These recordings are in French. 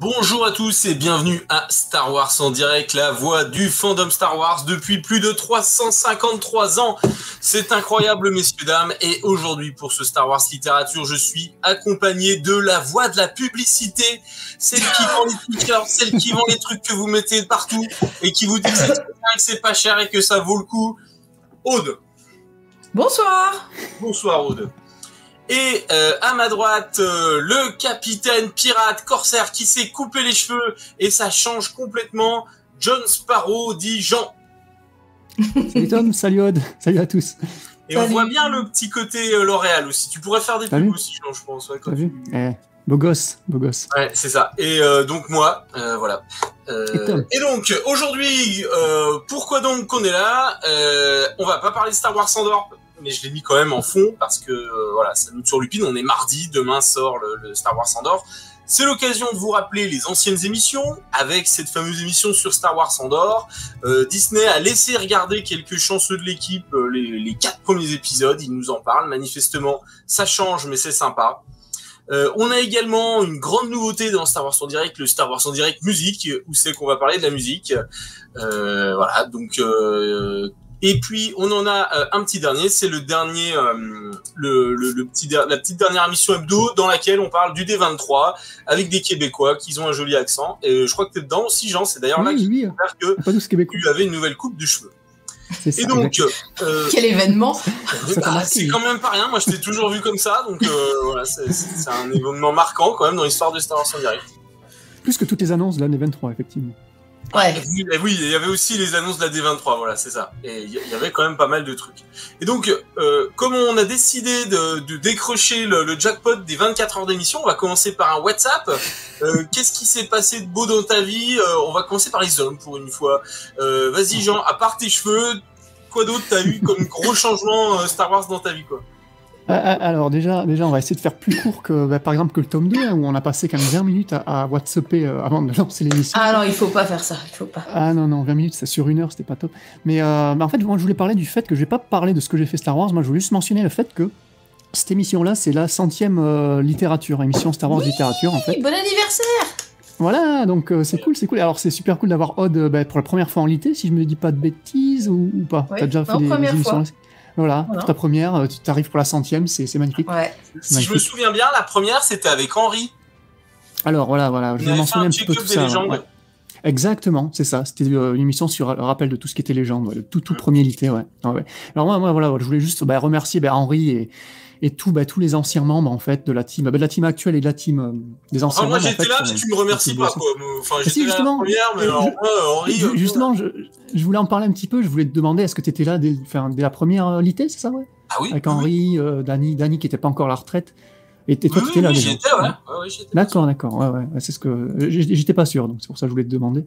Bonjour à tous et bienvenue à Star Wars en direct, la voix du fandom Star Wars depuis plus de 353 ans. C'est incroyable, messieurs, dames. Et aujourd'hui, pour ce Star Wars littérature, je suis accompagné de la voix de la publicité, celle qui vend les t-shirts, celle qui vend les trucs que vous mettez partout et qui vous dit que c'est pas cher et que ça vaut le coup. Aude. Bonsoir. Bonsoir, Aude. Et à ma droite, le capitaine pirate corsaire qui s'est coupé les cheveux et ça change complètement. John Sparrow dit Jean. Salut Tom, salut Aude, salut à tous. Et salut. on voit bien le petit côté L'Oréal aussi. Tu pourrais faire des pubs aussi, Jean, je pense. Ouais, t'as vu beau gosse, beau gosse. Ouais, c'est ça. Et donc moi, voilà. Et donc aujourd'hui, pourquoi donc qu'on est là on va pas parler de Star Wars Andor, mais je l'ai mis quand même en fond parce que voilà, ça nous surlupine. On est mardi, demain sort le Star Wars Andor. C'est l'occasion de vous rappeler les anciennes émissions avec cette fameuse émission sur Star Wars Andor. Disney a laissé regarder quelques chanceux de l'équipe les 4 premiers épisodes. Ils nous en parlent. Manifestement, ça change, mais c'est sympa. On a également une grande nouveauté dans Star Wars en direct, le Star Wars en direct musique, où c'est qu'on va parler de la musique. Voilà, donc et puis on en a un petit dernier, c'est le dernier, la petite dernière émission hebdo dans laquelle on parle du D23 avec des Québécois qui ont un joli accent. Et je crois que t'es dedans aussi, Jean. C'est d'ailleurs là qu'il faut faire que tu avais une nouvelle coupe de cheveux. C'est ça, et donc, quel événement! C'est quand même pas rien. Moi, je t'ai toujours vu comme ça, donc voilà, c'est un événement marquant quand même dans l'histoire de Star Wars en direct. Plus que toutes les annonces de l'année 23, effectivement. Ouais. Oui, il y avait aussi les annonces de la D23, voilà, c'est ça. Et il y avait quand même pas mal de trucs. Et donc, comme on a décidé de décrocher le jackpot des 24 heures d'émission, on va commencer par un WhatsApp. Qu'est-ce qui s'est passé de beau dans ta vie? On va commencer par les hommes pour une fois. Vas-y Jean, à part tes cheveux, quoi d'autre t'as eu comme gros changement Star Wars dans ta vie, quoi? Alors déjà, on va essayer de faire plus court que, par exemple, que le tome 2, hein, où on a passé quand même 20 minutes à WhatsApper avant de lancer l'émission. Ah non, il faut pas faire ça, il faut pas. Ah non, 20 minutes, c'est sur 1 heure, c'était pas top. Mais en fait, moi, je voulais parler du fait que je vais pas parler de ce que j'ai fait Star Wars, moi, je voulais juste mentionner le fait que cette émission-là, c'est la 100e littérature, émission Star Wars littérature, en fait. Bon anniversaire! Voilà, donc c'est cool. Alors, c'est super cool d'avoir Aude pour la première fois en litté, si je me dis pas de bêtises ou pas. Ouais, t'as déjà fait des émissions là. Voilà, pour ta première, tu t'arrives pour la 100e, c'est magnifique. Ouais. Si je me souviens bien, la première, c'était avec Henri. Alors voilà, je vais mentionner un petit peu tout ça. Ouais. Exactement, c'est ça. C'était une émission sur le rappel de tout ce qui était légende, le tout premier litté, ouais. Alors moi, voilà, je voulais juste remercier Henri et tous les anciens membres en fait de la team actuelle et de la team des anciens membres. Moi j'étais là, mais tu me remercies pas quoi. Enfin, j'étais là la première, mais alors Henri. Justement, je voulais en parler un petit peu. Je voulais te demander, est-ce que tu étais là dès la première litté, c'est ça, ouais? Ah oui. Avec Henri, Dany qui était pas encore à la retraite. Et toi, tu étais là déjà. J'étais, ouais, j'étais. D'accord. Ouais, c'est ce que j'étais pas sûr, donc c'est pour ça que je voulais te demander.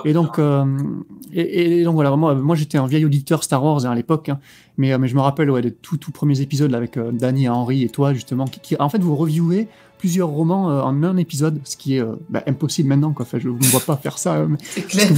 Et donc, donc voilà, moi j'étais un vieil auditeur Star Wars à l'époque, hein, mais je me rappelle des tout premiers épisodes là, avec Dany et Henri et toi justement, qui en fait vous reviewez plusieurs romans en un épisode, ce qui est impossible maintenant, quoi. Enfin, je ne me vois pas faire ça. C'est clair.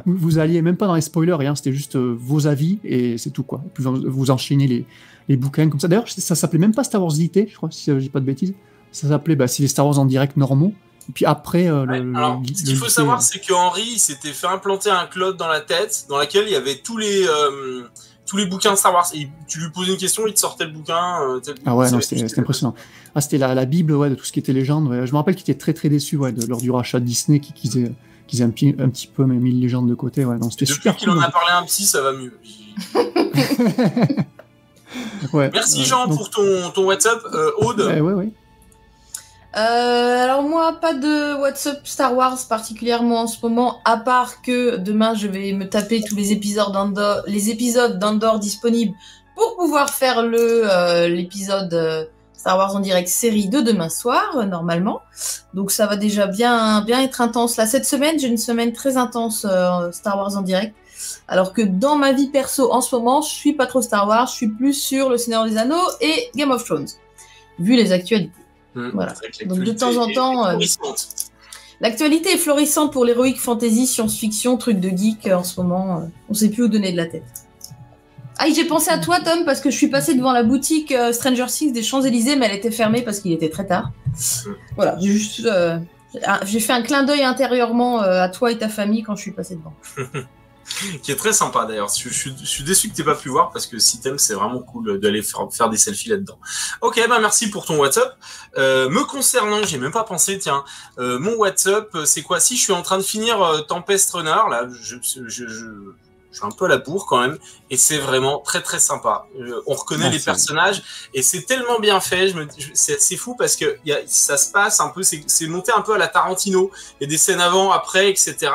Vous alliez même pas dans les spoilers, rien, c'était juste vos avis et c'est tout, quoi. Et puis vous enchaînez les bouquins comme ça. D'ailleurs, ça s'appelait même pas Star Wars Litté, je crois, si je dis pas de bêtises. Ça s'appelait c'est les Star Wars en direct normaux. Et puis après, alors, ce qu'il faut savoir, c'est que Henri s'était fait implanter un cloud dans la tête, dans laquelle il y avait tous les bouquins Star Wars. Et tu lui posais une question, il te sortait le bouquin. Ah ouais, non, c'était impressionnant. Ah, c'était la Bible, de tout ce qui était légende. Ouais. Je me rappelle qu'il était très très déçu, lors du rachat de Disney, qu'ils aient un petit peu mis une légende de côté. Ouais. Donc c'était super cool. Depuis qu'il en a parlé à un psy, ça va mieux. Ouais. Merci Jean pour ton WhatsApp. Aude. Ouais. Alors moi, pas de WhatsApp Star Wars particulièrement en ce moment, à part que demain je vais me taper tous les épisodes d'Andor disponibles pour pouvoir faire l'épisode Star Wars en direct série de demain soir, normalement. Donc ça va déjà bien être intense. Là, cette semaine, j'ai une semaine très intense Star Wars en direct. Alors que dans ma vie perso, en ce moment, je suis pas trop Star Wars, je suis plus sur Le Seigneur des Anneaux et Game of Thrones, vu les actualités. Voilà. Donc de temps en temps, l'actualité est florissante pour l'héroïque fantasy, science-fiction, trucs de geek en ce moment. On sait plus où donner de la tête. Ah, j'ai pensé à toi, Tom, parce que je suis passée devant la boutique Stranger Things des Champs-Élysées, mais elle était fermée parce qu'il était très tard. Voilà, j'ai fait un clin d'œil intérieurement à toi et ta famille quand je suis passée devant. Qui est très sympa d'ailleurs. Je suis déçu que t'aies pas pu voir parce que si t'aimes, c'est vraiment cool d'aller faire des selfies là-dedans. Ok, bah merci pour ton WhatsApp. Me concernant, j'ai même pas pensé, tiens, mon WhatsApp, c'est quoi? Si je suis en train de finir Tempest Runner, là, je suis un peu à la bourre quand même, et c'est vraiment très très sympa. On reconnaît les personnages, et c'est tellement bien fait. C'est fou parce que ça se passe un peu, c'est monté un peu à la Tarantino. Il y a des scènes avant, après, etc.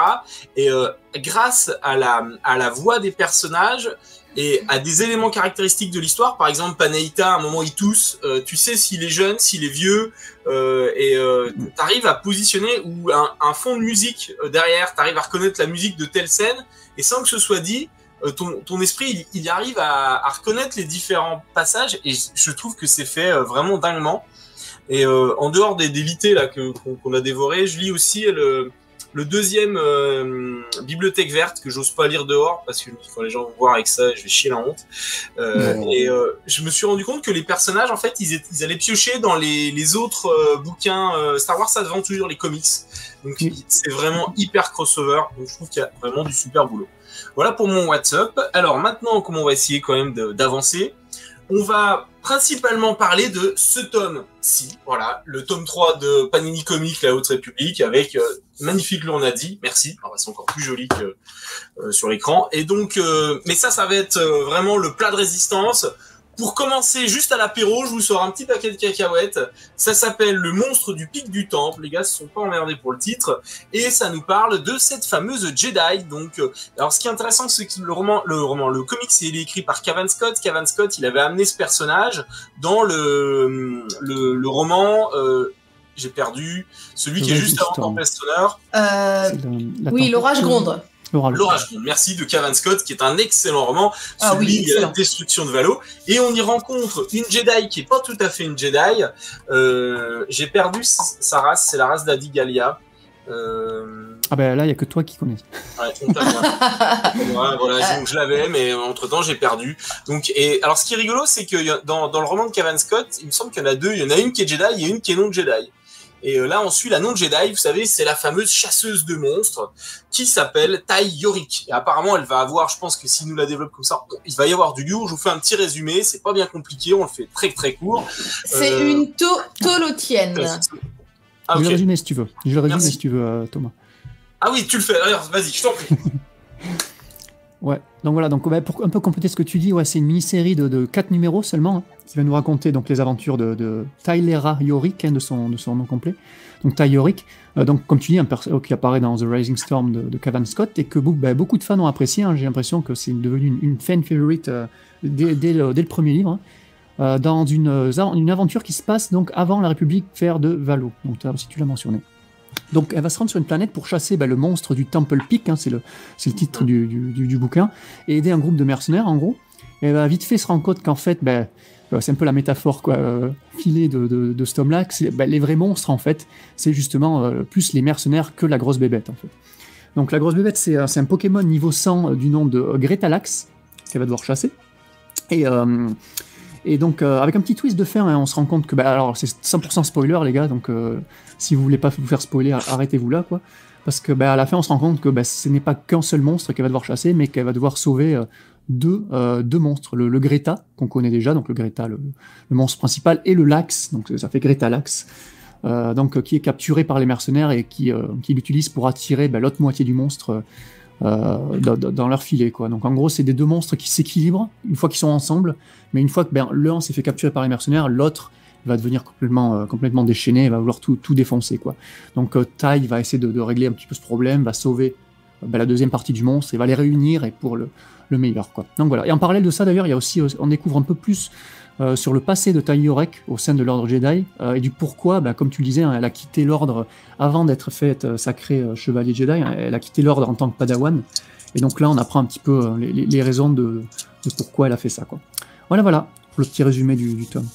Et grâce à la voix des personnages et à des éléments caractéristiques de l'histoire, par exemple Paneita, à un moment il tousse, tu sais s'il est jeune, s'il est vieux, t'arrives à positionner ou un fond de musique derrière, t'arrives à reconnaître la musique de telle scène. Et sans que ce soit dit, ton esprit, il arrive à reconnaître les différents passages, et je trouve que c'est fait vraiment dinguement. Et en dehors des lités là qu'on a dévoré, je lis aussi le deuxième bibliothèque verte que j'ose pas lire dehors parce que quand les gens vont voir avec ça, je vais chier la honte. Et je me suis rendu compte que les personnages, en fait, ils allaient piocher dans les autres bouquins Star Wars Adventure, les comics. Donc c'est vraiment hyper crossover. Donc je trouve qu'il y a vraiment du super boulot. Voilà pour mon WhatsApp. Alors maintenant, comment on va essayer quand même d'avancer? On va principalement parler de ce tome-ci, voilà, le tome 3 de Panini Comics, La Haute République, avec magnifique Lournadi, merci, c'est encore plus joli que sur l'écran. Et donc, mais ça va être vraiment le plat de résistance. Pour commencer, juste à l'apéro, je vous sors un petit paquet de cacahuètes. Ça s'appelle Le monstre du pic du temple. Les gars se sont pas emmerdés pour le titre. Et ça nous parle de cette fameuse Jedi. Donc, alors ce qui est intéressant, c'est que le comics, il est écrit par Cavan Scott. Cavan Scott, il avait amené ce personnage dans le roman, j'ai perdu, celui qui est juste avant Tempest Runner. Oui, L'Orage gronde. L'Orage, merci, de Cavan Scott, qui est un excellent roman, celui de la destruction de Valo. Et on y rencontre une Jedi qui est pas tout à fait une Jedi. J'ai perdu sa race, c'est la race d'Adigalia. Ah ben là, il n'y a que toi qui connais. Ouais, voilà, donc je l'avais, mais entre-temps, j'ai perdu. Donc, et alors, ce qui est rigolo, c'est que dans le roman de Cavan Scott, il me semble qu'il y en a deux. Il y en a une qui est Jedi et une qui est non Jedi. Et là, on suit la non-Jedi, vous savez, c'est la fameuse chasseuse de monstres qui s'appelle Tai Yorick. Et apparemment, elle va avoir, je pense que si nous la développe comme ça, il va y avoir du lourd. Je vous fais un petit résumé, c'est pas bien compliqué, on le fait très très court. C'est une tolotienne. Je vais le résumer si tu veux. Je le résume si tu veux, Thomas. Ah oui, tu le fais, alors vas-y, je t'en prie. Ouais, donc voilà, donc pour un peu compléter ce que tu dis, ouais, c'est une mini-série de 4 numéros seulement, qui va nous raconter donc les aventures de Tylera Yorick, de son nom complet. Donc Ty Yorick, donc comme tu dis, un perso qui apparaît dans The Rising Storm de Cavan Scott, et que beaucoup de fans ont apprécié. J'ai l'impression que c'est devenu une fan favorite dès le premier livre, dans une aventure qui se passe donc avant la République faire de Valo. Donc si tu l'as mentionné. Donc elle va se rendre sur une planète pour chasser le monstre du Temple Peak, c'est le titre du bouquin, et aider un groupe de mercenaires en gros. Et elle va vite fait se rendre compte qu'en fait, c'est un peu la métaphore filée de ce tome-là, que les vrais monstres en fait, c'est justement plus les mercenaires que la grosse bébête en fait. Donc la grosse bébête, c'est un Pokémon niveau 100 du nom de Gretalax, qu'elle va devoir chasser. Et donc, avec un petit twist de fin, on se rend compte que, alors c'est 100% spoiler, les gars, donc si vous voulez pas vous faire spoiler, arrêtez-vous là, quoi. Parce que, à la fin, on se rend compte que ce n'est pas qu'un seul monstre qu'elle va devoir chasser, mais qu'elle va devoir sauver deux monstres. Le Greta, qu'on connaît déjà, donc le Greta, le monstre principal, et le Lax, donc ça fait Gretalax, donc qui est capturé par les mercenaires et qui l'utilise pour attirer l'autre moitié du monstre dans leur filet, quoi. Donc en gros, c'est des deux monstres qui s'équilibrent une fois qu'ils sont ensemble, mais une fois que l'un s'est fait capturer par les mercenaires, l'autre va devenir complètement déchaîné et va vouloir tout défoncer, quoi. Donc Ty va essayer de régler un petit peu ce problème, va sauver la deuxième partie du monstre et va les réunir, et pour le meilleur, quoi. Donc voilà. Et en parallèle de ça, d'ailleurs, il y a aussi, on découvre un peu plus sur le passé de Ty Yorick au sein de l'ordre Jedi, et du pourquoi, comme tu le disais, elle a quitté l'ordre avant d'être faite sacrée chevalier Jedi. Elle a quitté l'ordre en tant que Padawan, et donc là on apprend un petit peu les raisons de pourquoi elle a fait ça, quoi. Voilà pour le petit résumé du tome.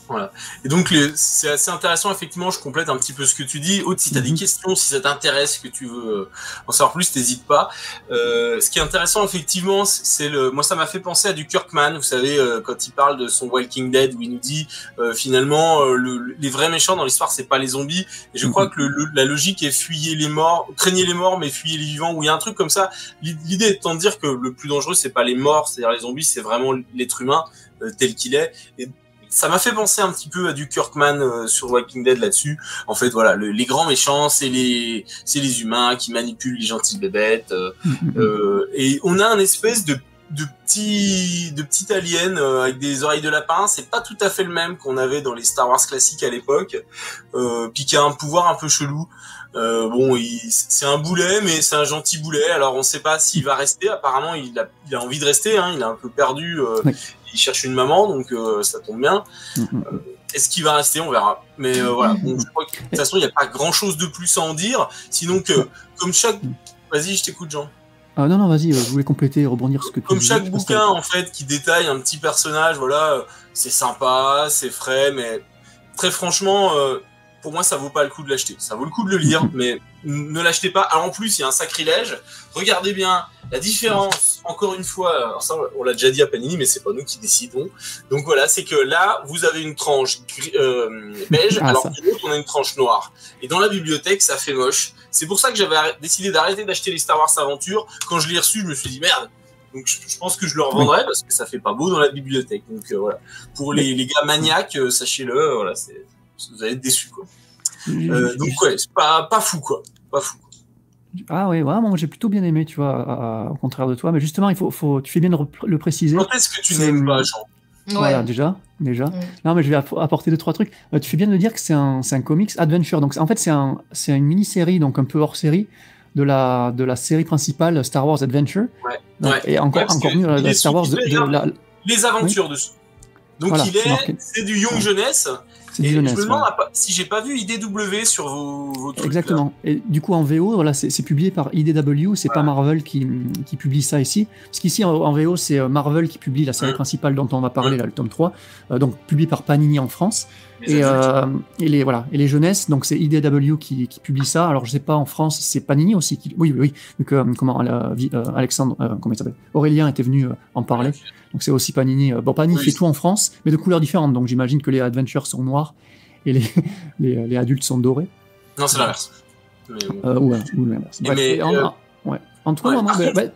Voilà. Et donc, c'est assez intéressant, effectivement, je complète un petit peu ce que tu dis. Aude, si tu as des questions, si ça t'intéresse, que tu veux en savoir plus, t'hésites pas. Ce qui est intéressant, effectivement, moi, ça m'a fait penser à du Kirkman, vous savez, quand il parle de son Walking Dead, où il nous dit, finalement, les vrais méchants dans l'histoire, c'est pas les zombies. Et je crois que la logique est craignez les morts, mais fuyez les vivants, où il y a un truc comme ça. L'idée étant de dire que le plus dangereux, c'est pas les morts, c'est-à-dire les zombies, c'est vraiment l'être humain, tel qu'il est. Et ça m'a fait penser un petit peu à du Kirkman sur Walking Dead là-dessus. En fait, voilà, les grands méchants, c'est les humains qui manipulent les gentilles bébêtes. Et on a un espèce de petit alien avec des oreilles de lapin. C'est pas tout à fait le même qu'on avait dans les Star Wars classiques à l'époque. Puis qui a un pouvoir un peu chelou. C'est un boulet, mais c'est un gentil boulet. Alors on sait pas s'il va rester. Apparemment, il a envie de rester. Hein. Il est un peu perdu. Il cherche une maman, donc ça tombe bien. Est-ce qu'il va rester? On verra. Mais voilà. Bon, je crois que de toute façon, il n'y a pas grand-chose de plus à en dire. Sinon que, comme chaque... Vas-y, je t'écoute, Jean. Non, vas-y, je voulais compléter, rebondir ce que tu Comme disais, chaque bouquin, en fait, qui détaille un petit personnage, voilà, c'est sympa, c'est frais, mais très franchement... pour moi, ça vaut pas le coup de l'acheter. Ça vaut le coup de le lire, mais ne l'achetez pas. Alors, en plus, il y a un sacrilège. Regardez bien la différence, encore une fois. Alors ça, on l'a déjà dit à Panini, mais c'est pas nous qui décidons. Donc voilà, c'est que là, vous avez une tranche beige, alors que l'autre, on a une tranche noire. Et dans la bibliothèque, ça fait moche. C'est pour ça que j'avais décidé d'arrêter d'acheter les Star Wars Aventures. Quand je l'ai reçu, je me suis dit merde. Donc je pense que je le revendrai parce que ça fait pas beau dans la bibliothèque. Donc voilà. Pour les gars maniaques, sachez-le, voilà, vous allez être déçus, quoi. Donc ouais, c'est pas fou, quoi. Pas fou. Ah oui, vraiment, j'ai plutôt bien aimé, tu vois, au contraire de toi. Mais justement, tu fais bien de le préciser. Quand est-ce que tu n'aimes pas, Jean? Voilà, déjà. Non, mais je vais apporter 2-3 trucs. Tu fais bien de dire que c'est un comics adventure. Donc en fait, c'est une mini-série, donc un peu hors série de la série principale Star Wars Adventure. Ouais. Donc, et encore mieux, Star Wars les aventures dessus. Donc voilà, c'est du Young Jeunesse. Et je me demande si j'ai pas vu IDW sur vos trucs. Exactement. Là. Et du coup, en VO, voilà, c'est publié par IDW, c'est pas Marvel qui publie ça ici. Parce qu'ici, en VO, c'est Marvel qui publie la série principale dont on va parler, là, le tome 3, donc publié par Panini en France. Et les jeunesses, donc c'est IDW qui publie ça. Alors, je sais pas, en France, c'est Panini aussi qui... Oui. Vu que, Alexandre, comment il s'appelle, Aurélien était venu en parler. Donc, c'est aussi Panini. Panini fait tout en France, mais de couleurs différentes. Donc, j'imagine que les Adventures sont noirs et les adultes sont dorés. Non, c'est l'inverse. Ou l'inverse. En tout cas,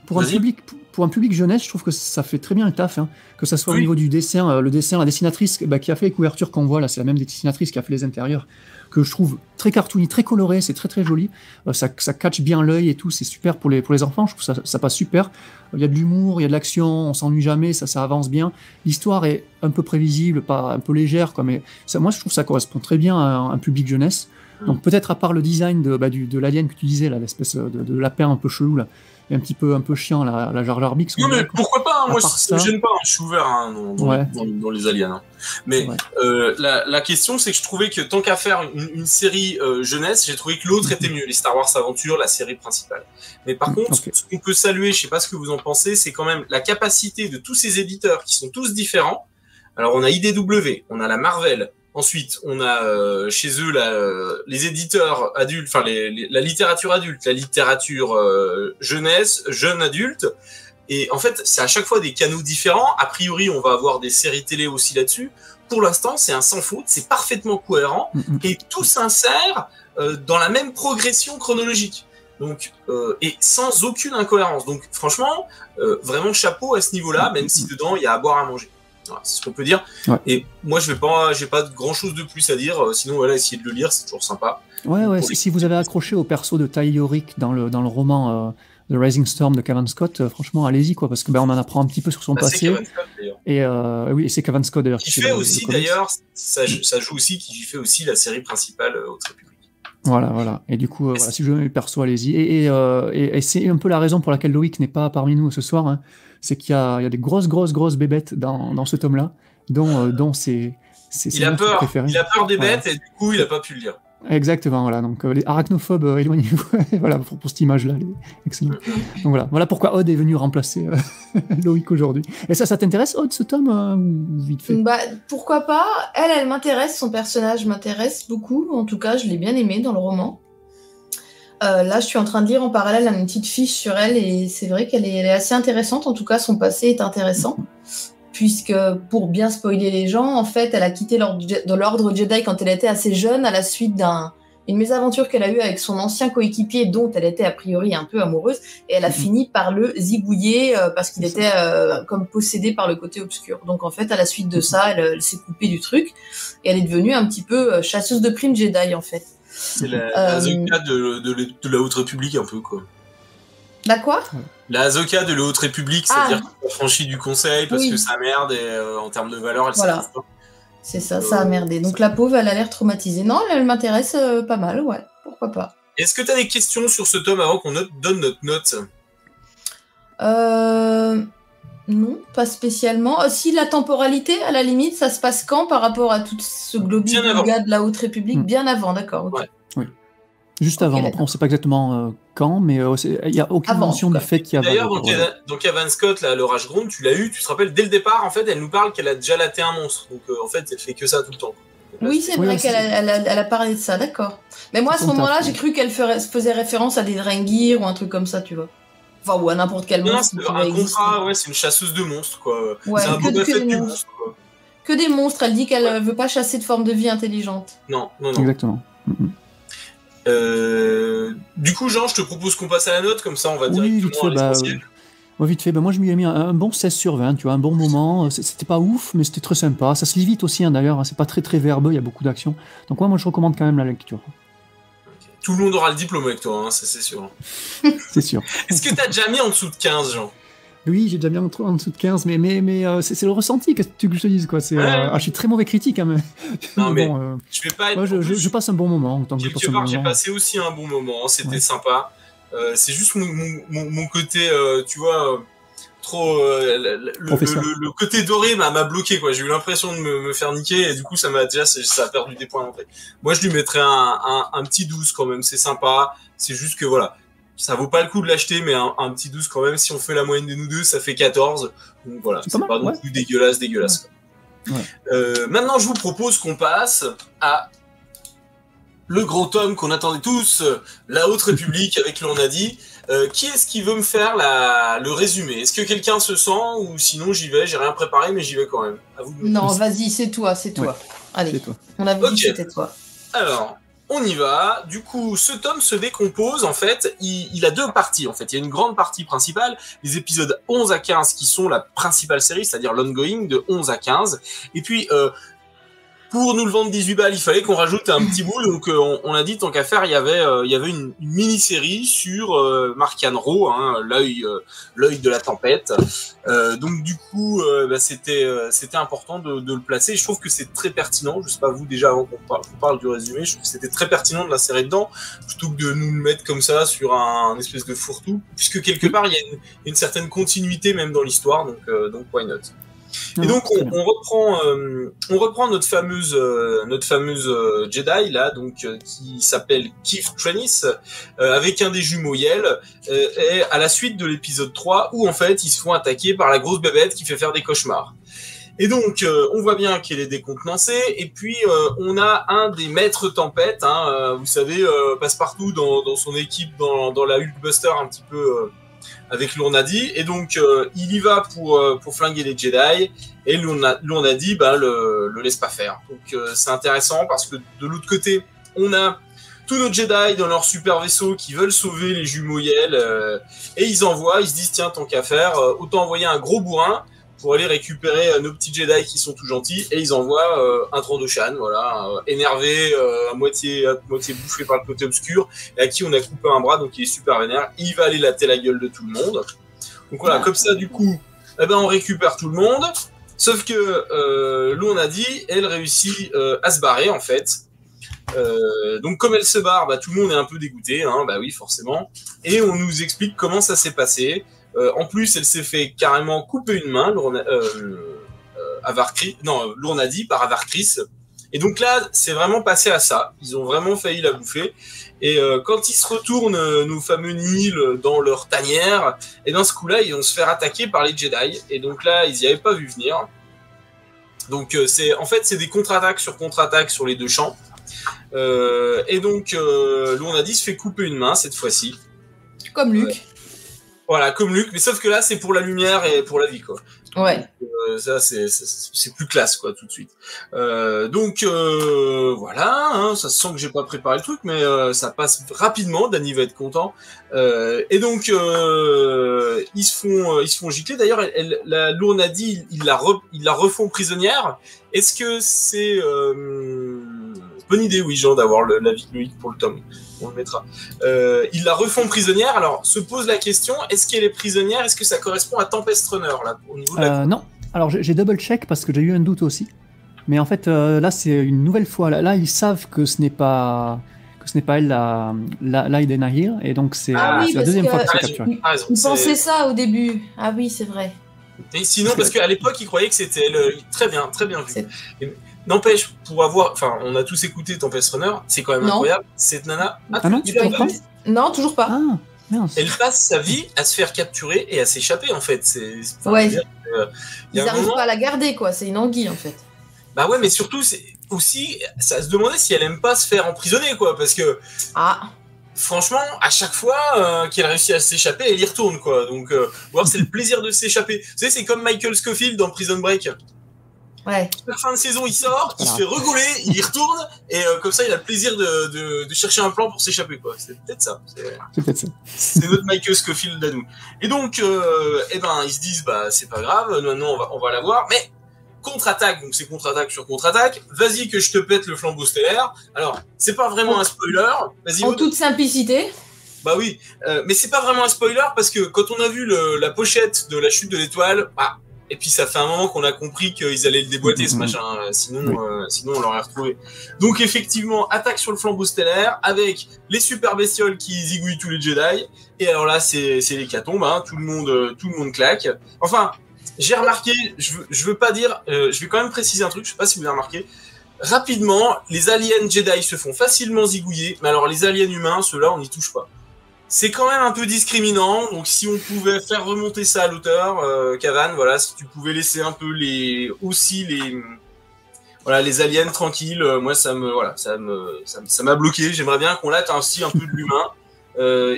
pour un public jeunesse, je trouve que ça fait très bien le taf, hein. Que ça soit au niveau du dessin, la dessinatrice qui a fait les couvertures qu'on voit là, c'est la même dessinatrice qui a fait les intérieurs, que je trouve très cartoony, très coloré, c'est très très joli, ça catch bien l'œil et tout, c'est super pour les enfants, je trouve ça passe super, il y a de l'humour, il y a de l'action, on s'ennuie jamais, ça avance bien, l'histoire est un peu prévisible, pas un peu légère, quoi, mais moi je trouve que ça correspond très bien à un public jeunesse. Donc peut-être à part le design de l'alien que tu disais là, l'espèce de lapin un peu chelou là, et un peu chiant la Jar Jar Binks. Non mais pourquoi pas, hein, moi ça me gêne pas, je suis ouvert dans les aliens. Hein. Mais la question c'est que je trouvais que tant qu'à faire une série jeunesse, j'ai trouvé que l'autre était mieux, les Star Wars Aventures, la série principale. Mais par contre, ce qu'on peut saluer, je sais pas ce que vous en pensez, c'est quand même la capacité de tous ces éditeurs qui sont tous différents. Alors on a IDW, on a la Marvel. Ensuite, on a chez eux les éditeurs adultes, enfin la littérature adulte, la littérature jeunesse, jeune adulte. Et en fait, c'est à chaque fois des canaux différents. A priori, on va avoir des séries télé aussi là-dessus. Pour l'instant, c'est un sans faute, c'est parfaitement cohérent et tout s'insère dans la même progression chronologique. Donc, et sans aucune incohérence. Donc, franchement, vraiment chapeau à ce niveau-là, même si dedans il y a à boire à manger. Voilà, c'est ce qu'on peut dire. Ouais. Et moi, j'ai pas grand chose de plus à dire. Sinon, voilà, essayez de le lire, c'est toujours sympa. Ouais. Si vous avez accroché au perso de Ty Yorick dans le roman The Rising Storm de Cavan Scott, franchement, allez-y, quoi, parce que on en apprend un petit peu sur son passé. C'est Cavan Scott, d'ailleurs. Et c'est Cavan Scott d'ailleurs. Qui fait aussi, d'ailleurs, ça joue aussi, qui fait aussi la série principale au République. Voilà. Et du coup, si vous aimez le perso, allez-y. Et c'est un peu la raison pour laquelle Loïc n'est pas parmi nous ce soir. Hein. C'est qu'il y a des grosses bébêtes dans ce tome-là, dont c'est il a peur des bêtes et du coup, il n'a pas pu le lire. Exactement, voilà. Donc les arachnophobes, éloignez-vous. Voilà, pour cette image-là, excellent. Donc voilà pourquoi Aude est venue remplacer Loïc aujourd'hui. Et ça t'intéresse, Aude, ce tome, ou vite fait? Bah, pourquoi pas. Elle m'intéresse, son personnage m'intéresse beaucoup. En tout cas, je l'ai bien aimé dans le roman. Là, je suis en train de lire en parallèle une petite fiche sur elle, et c'est vrai qu'elle est assez intéressante. En tout cas, son passé est intéressant. Puisque, pour bien spoiler les gens, en fait, elle a quitté l'ordre Jedi quand elle était assez jeune, à la suite d'une mésaventure qu'elle a eue avec son ancien coéquipier, dont elle était a priori un peu amoureuse, et elle a fini par le zigouiller parce qu'il était comme possédé par le côté obscur. Donc en fait, à la suite de ça, elle s'est coupée du truc, et elle est devenue un petit peu chasseuse de primes Jedi, en fait. C'est la Ahsoka de la Haute République, un peu, quoi. La quoi? La Ahsoka de la Haute République, c'est-à-dire qu'elle a franchi du conseil parce que ça merde, et en termes de valeur, elle s'en trouve pas. C'est ça, ça a merdé. Donc la pauvre, elle a l'air traumatisée. Non, elle m'intéresse pas mal, ouais, pourquoi pas. Est-ce que tu as des questions sur ce tome avant qu'on donne notre note? Non, pas spécialement. Si, la temporalité, à la limite, ça se passe quand par rapport à tout ce globier de la Haute République? Bien avant, d'accord. Okay. Ouais. Oui. Juste avant, après on ne sait pas exactement quand, mais il n'y a aucune mention du fait qu'il y a... D'ailleurs, donc Evan Scott, là, le Rage Gronde, tu l'as eu, tu te rappelles, dès le départ, en fait, elle nous parle qu'elle a déjà laté un monstre. Donc en fait, elle fait que ça tout le temps. Oui, c'est vrai qu'elle a parlé de ça, d'accord. Mais moi, à ce moment-là, j'ai cru qu'elle faisait référence à des Drengir ou un truc comme ça, tu vois. Enfin, ou à n'importe quel monstre. Non, c'est un contrat, ouais, c'est une chasseuse de monstres, quoi. Ouais, c'est un Boba Fett du monstre, quoi. Que des monstres, elle dit qu'elle veut pas chasser de forme de vie intelligente. Non. Exactement. Du coup, Jean, je te propose qu'on passe à la note, comme ça on va directement à l'essentiel. Vite fait, moi je m'y ai mis un bon 16 sur 20, tu vois, un bon moment. C'était pas ouf, mais c'était très sympa. Ça se lit vite aussi, d'ailleurs, c'est pas très très verbeux, il y a beaucoup d'action. Donc moi je recommande quand même la lecture. Okay. Tout le monde aura le diplôme avec toi, ça c'est sûr. C'est sûr. Est-ce que t'as déjà mis en dessous de 15, Jean? Oui, j'ai déjà mis en dessous de 15, mais c'est le ressenti, qu'est-ce que tu veux que je te dise, quoi. Je suis très mauvais critique, hein, mais... Non, mais je vais pas être... Moi, je passe un bon moment. En tant que j'ai passé aussi un bon moment, c'était sympa. C'est juste mon côté, tu vois, trop... le côté doré m'a bloqué, quoi. J'ai eu l'impression de me faire niquer, et du coup, ça a perdu des points d'entrée. Moi, je lui mettrais un petit 12, quand même, c'est sympa. C'est juste que, voilà... Ça vaut pas le coup de l'acheter, mais un petit 12 quand même. Si on fait la moyenne de nous deux, ça fait 14. Donc voilà, c'est pas non plus dégueulasse. Ouais. Maintenant, je vous propose qu'on passe à le gros tome qu'on attendait tous, la Haute République avec l'Ornadi. Qui est-ce qui veut me faire le résumé? Est-ce que quelqu'un se sent, ou sinon j'y vais? J'ai rien préparé, mais j'y vais quand même. À vous de non, vas-y, c'est toi. Ouais. Allez, c'est toi. On avait dit que c'était toi. Alors... On y va. Du coup, ce tome se décompose, en fait. Il a deux parties, en fait. Il y a une grande partie principale, les épisodes 11 à 15, qui sont la principale série, c'est-à-dire l'ongoing de 11 à 15. Et puis, pour nous le vendre 18 balles, il fallait qu'on rajoute un petit bout. Donc, on a dit, tant qu'à faire, il y avait une mini-série sur Marchian Ro, l'œil de la tempête. Donc, du coup, c'était important de le placer. Je trouve que c'est très pertinent. Je sais pas vous, déjà, avant qu'on parle du résumé, je trouve que c'était très pertinent de l'insérer dedans, plutôt que de nous le mettre comme ça sur un espèce de fourre-tout, puisque quelque part, il y a une certaine continuité même dans l'histoire. Donc why not? Et donc on reprend notre fameuse Jedi là, donc qui s'appelle Keith Trennis, avec un des jumeaux Yel, et à la suite de l'épisode 3 où en fait ils se font attaquer par la grosse bébête qui fait faire des cauchemars. Et donc on voit bien qu'elle est décontenancée, et puis on a un des maîtres tempêtes, vous savez, Passepartout dans son équipe dans la Hulkbuster un petit peu. Avec l'Ornadi, et donc il y va pour flinguer les Jedi, et l'Ornadi le laisse pas faire. Donc c'est intéressant parce que de l'autre côté, on a tous nos Jedi dans leur super vaisseau qui veulent sauver les jumeaux Yel, et ils se disent tiens, tant qu'à faire, autant envoyer un gros bourrin pour aller récupérer nos petits Jedi qui sont tout gentils, et ils envoient un Trandoshan, voilà, énervé, à moitié bouffé par le côté obscur, et à qui on a coupé un bras, donc il est super vénère. Il va aller latter la gueule de tout le monde. Donc voilà, comme ça, du coup, on récupère tout le monde, sauf que l'Ornadi, elle réussit à se barrer, en fait. Donc comme elle se barre, tout le monde est un peu dégoûté, oui, forcément, et on nous explique comment ça s'est passé. En plus, elle s'est fait carrément couper une main, l'Ornadi par Avar Kriss, Et donc là, c'est vraiment passé à ça. Ils ont vraiment failli la bouffer. Et quand ils se retournent, nos fameux Nihil, dans leur tanière, et dans ce coup-là, ils vont se faire attaquer par les Jedi. Et donc là, ils n'y avaient pas vu venir. Donc c'est des contre-attaques sur les deux champs. Et donc Lournadi se fait couper une main cette fois-ci. Comme Luke. Voilà, comme Luke, mais sauf que là, c'est pour la lumière et pour la vie, quoi. Ouais. Donc, ça, c'est plus classe, quoi, tout de suite. Voilà, hein, ça se sent que j'ai pas préparé le truc, mais ça passe rapidement. Danny va être content. Et donc, ils se font gicler. D'ailleurs, la Lournadi, ils la refont prisonnière. Est-ce que c'est bonne idée, oui, Jean, d'avoir l'avis de Loïc pour le tome. On le mettra. Ils la refont prisonnière. Alors, se pose la question, est-ce qu'elle est prisonnière? Est-ce que ça correspond à Tempest Runner, là, au niveau de la... Non. Alors, j'ai double-check parce que j'ai eu un doute aussi. Mais en fait, là, c'est une nouvelle fois. Là, ils savent que ce n'est pas elle, la Eden Nahir. Et donc, c'est la deuxième fois que c'est capturé. Ils pensaient ça au début. Ah oui, c'est vrai. Et sinon, parce qu'à l'époque, ils croyaient que c'était elle. Très bien vu. N'empêche, on a tous écouté Tempest Runner, c'est quand même incroyable. Cette nana, non, toujours pas. Elle passe sa vie à se faire capturer et à s'échapper, en fait. Ils n'arrivent pas à la garder, quoi. C'est une anguille, en fait. Bah ouais, mais surtout, c'est aussi, ça se demandait si elle aime pas se faire emprisonner, quoi, parce que. Franchement, à chaque fois qu'elle réussit à s'échapper, elle y retourne, quoi. Donc, voir c'est le plaisir de s'échapper. Vous savez, c'est comme Michael Scofield dans Prison Break. Ouais. À la fin de saison, il sort, il se fait regauler, il y retourne, et comme ça, il a le plaisir de chercher un plan pour s'échapper, quoi. C'est peut-être ça. C'est notre Michael Scofield à nous. Et donc, ils se disent, bah, c'est pas grave, maintenant, on va la voir, mais contre-attaque, donc c'est contre-attaque sur contre-attaque. Vas-y que je te pète le flambeau stellaire. Alors, c'est pas vraiment un spoiler. Vas-y. En toute simplicité. Bah oui, mais c'est pas vraiment un spoiler parce que quand on a vu la pochette de la chute de l'étoile, et puis ça fait un moment qu'on a compris qu'ils allaient le déboîter ce machin, sinon on l'aurait retrouvé. Donc effectivement, attaque sur le flambeau stellaire avec les super bestioles qui zigouillent tous les Jedi. Et alors là, c'est l'hécatombe, hein, tout le monde claque. Enfin, j'ai remarqué, je veux pas dire, je vais quand même préciser un truc, je sais pas si vous avez remarqué. Rapidement, les aliens Jedi se font facilement zigouiller, mais alors les aliens humains, ceux-là, on n'y touche pas. C'est quand même un peu discriminant, donc si on pouvait faire remonter ça à l'auteur, Cavan, voilà, si tu pouvais laisser un peu les aliens tranquilles, moi ça m'a bloqué. J'aimerais bien qu'on latte aussi un peu de l'humain.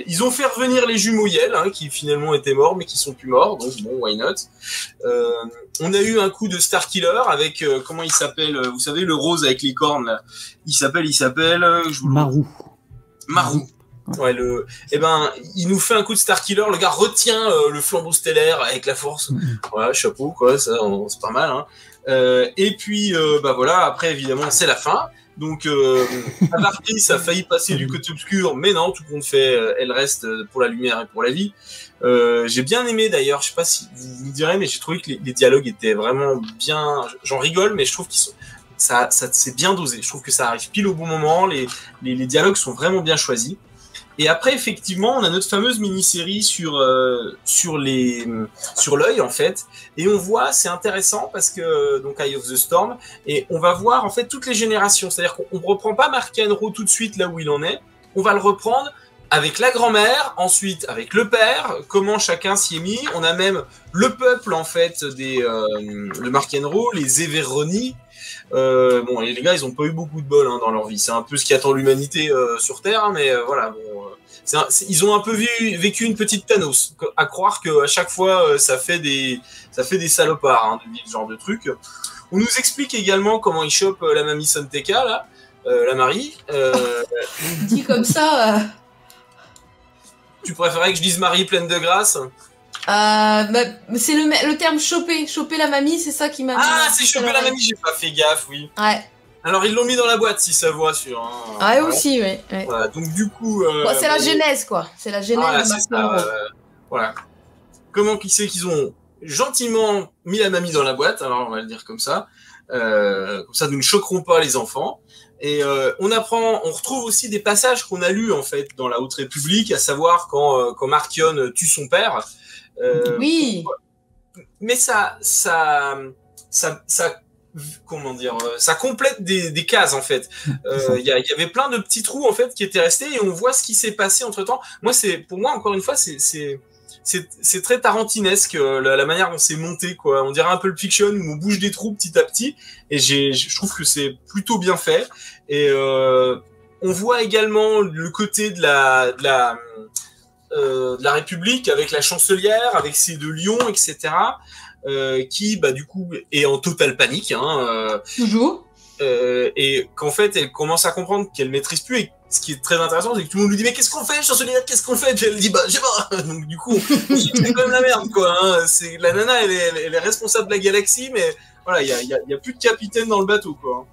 Ils ont fait revenir les jumeaux Yel, hein, qui finalement étaient morts, mais qui sont plus morts, donc bon, why not. On a eu un coup de Starkiller avec comment il s'appelle, vous savez, le rose avec les cornes là. Il s'appelle, Marou. Ouais, il nous fait un coup de Starkiller, le gars retient le flambeau stellaire avec la force. Voilà, chapeau, quoi, ça, c'est pas mal, hein. Et puis, voilà, après, évidemment, c'est la fin. Donc, Avartis a failli passer du côté obscur, mais non, tout compte fait, elle reste pour la lumière et pour la vie. J'ai bien aimé, d'ailleurs, je sais pas si vous me direz, mais j'ai trouvé que les dialogues étaient vraiment bien, j'en rigole, mais je trouve ça c'est bien dosé. Je trouve que ça arrive pile au bon moment, les dialogues sont vraiment bien choisis. Et après, effectivement, on a notre fameuse mini-série sur l'œil, en fait. Et on voit, c'est intéressant parce que, donc, Eye of the Storm, et on va voir, en fait, toutes les générations. C'est-à-dire qu'on reprend pas Mark Henry tout de suite là où il en est. On va le reprendre avec la grand-mère, ensuite avec le père, comment chacun s'y est mis. On a même le peuple, en fait, de Mark Henry, les Everoni. Bon, et les gars, ils ont pas eu beaucoup de bol, hein, dans leur vie. C'est un peu ce qui attend l'humanité sur Terre, hein, mais voilà. Bon, ils ont un peu vécu une petite Thanos. À croire que à chaque fois, ça fait des salopards, hein, de vivre ce genre de truc. On nous explique également comment ils chopent la mamie Sonteka, là, la Marie. Dit comme ça. Tu préférais que je dise Marie pleine de grâce? C'est le terme choper la mamie, c'est ça qui m'a... Ah, c'est choper la mamie, j'ai pas fait gaffe, oui. Ouais. Alors, ils l'ont mis dans la boîte, si ça voit sur... Ouais, aussi, ouais. Voilà, donc du coup... c'est la genèse, quoi. C'est la genèse de Mark Henry. Voilà. Comment qu'ils ont gentiment mis la mamie dans la boîte, alors on va le dire comme ça. Comme ça, nous ne choquerons pas les enfants. Et on retrouve aussi des passages qu'on a lus, en fait, dans la Haute République, à savoir quand Marchion tue son père. Oui. Mais ça comment dire, ça complète des cases en fait. Il y avait plein de petits trous en fait qui étaient restés et on voit ce qui s'est passé entre temps. Pour moi encore une fois c'est très tarantinesque la manière dont c'est monté quoi. On dirait un peu le Fiction où on bouge des trous petit à petit et je trouve que c'est plutôt bien fait et on voit également le côté de la République avec la chancelière, avec ses deux lions, etc. Qui du coup est en totale panique toujours et qu'en fait elle commence à comprendre qu'elle maîtrise plus et ce qui est très intéressant c'est que tout le monde lui dit mais qu'est-ce qu'on fait chancelière, qu'est-ce qu'on fait, et elle dit je sais pas. Donc du coup c'est quand même la merde quoi c'est la nana elle est responsable de la galaxie mais voilà il y a plus de capitaine dans le bateau quoi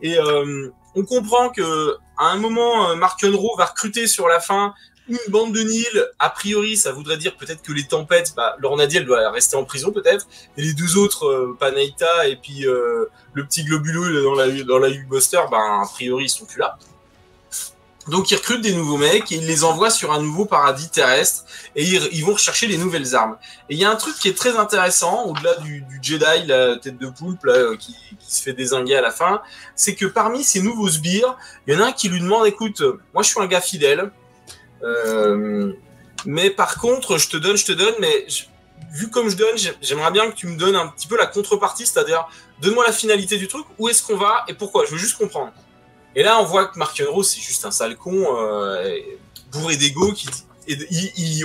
et on comprend que à un moment Mark Unruh va recruter sur la fin une bande de Nihil, a priori, ça voudrait dire peut-être que les tempêtes, Lorna Diel doit rester en prison peut-être, et les deux autres, Panaita et puis le petit globuleux dans la Hulkbuster, a priori ils sont plus là. Donc ils recrutent des nouveaux mecs et ils les envoient sur un nouveau paradis terrestre et ils vont rechercher les nouvelles armes. Et il y a un truc qui est très intéressant, au-delà du Jedi, la tête de poulpe là, qui se fait dézinguer à la fin, c'est que parmi ces nouveaux sbires, il y en a un qui lui demande, écoute, moi je suis un gars fidèle, mais par contre je te donne mais vu comme je donne j'aimerais bien que tu me donnes un petit peu la contrepartie, c'est-à-dire donne-moi la finalité du truc, où est-ce qu'on va et pourquoi, je veux juste comprendre. Et là on voit que Mark Unruh c'est juste un sale con bourré d'ego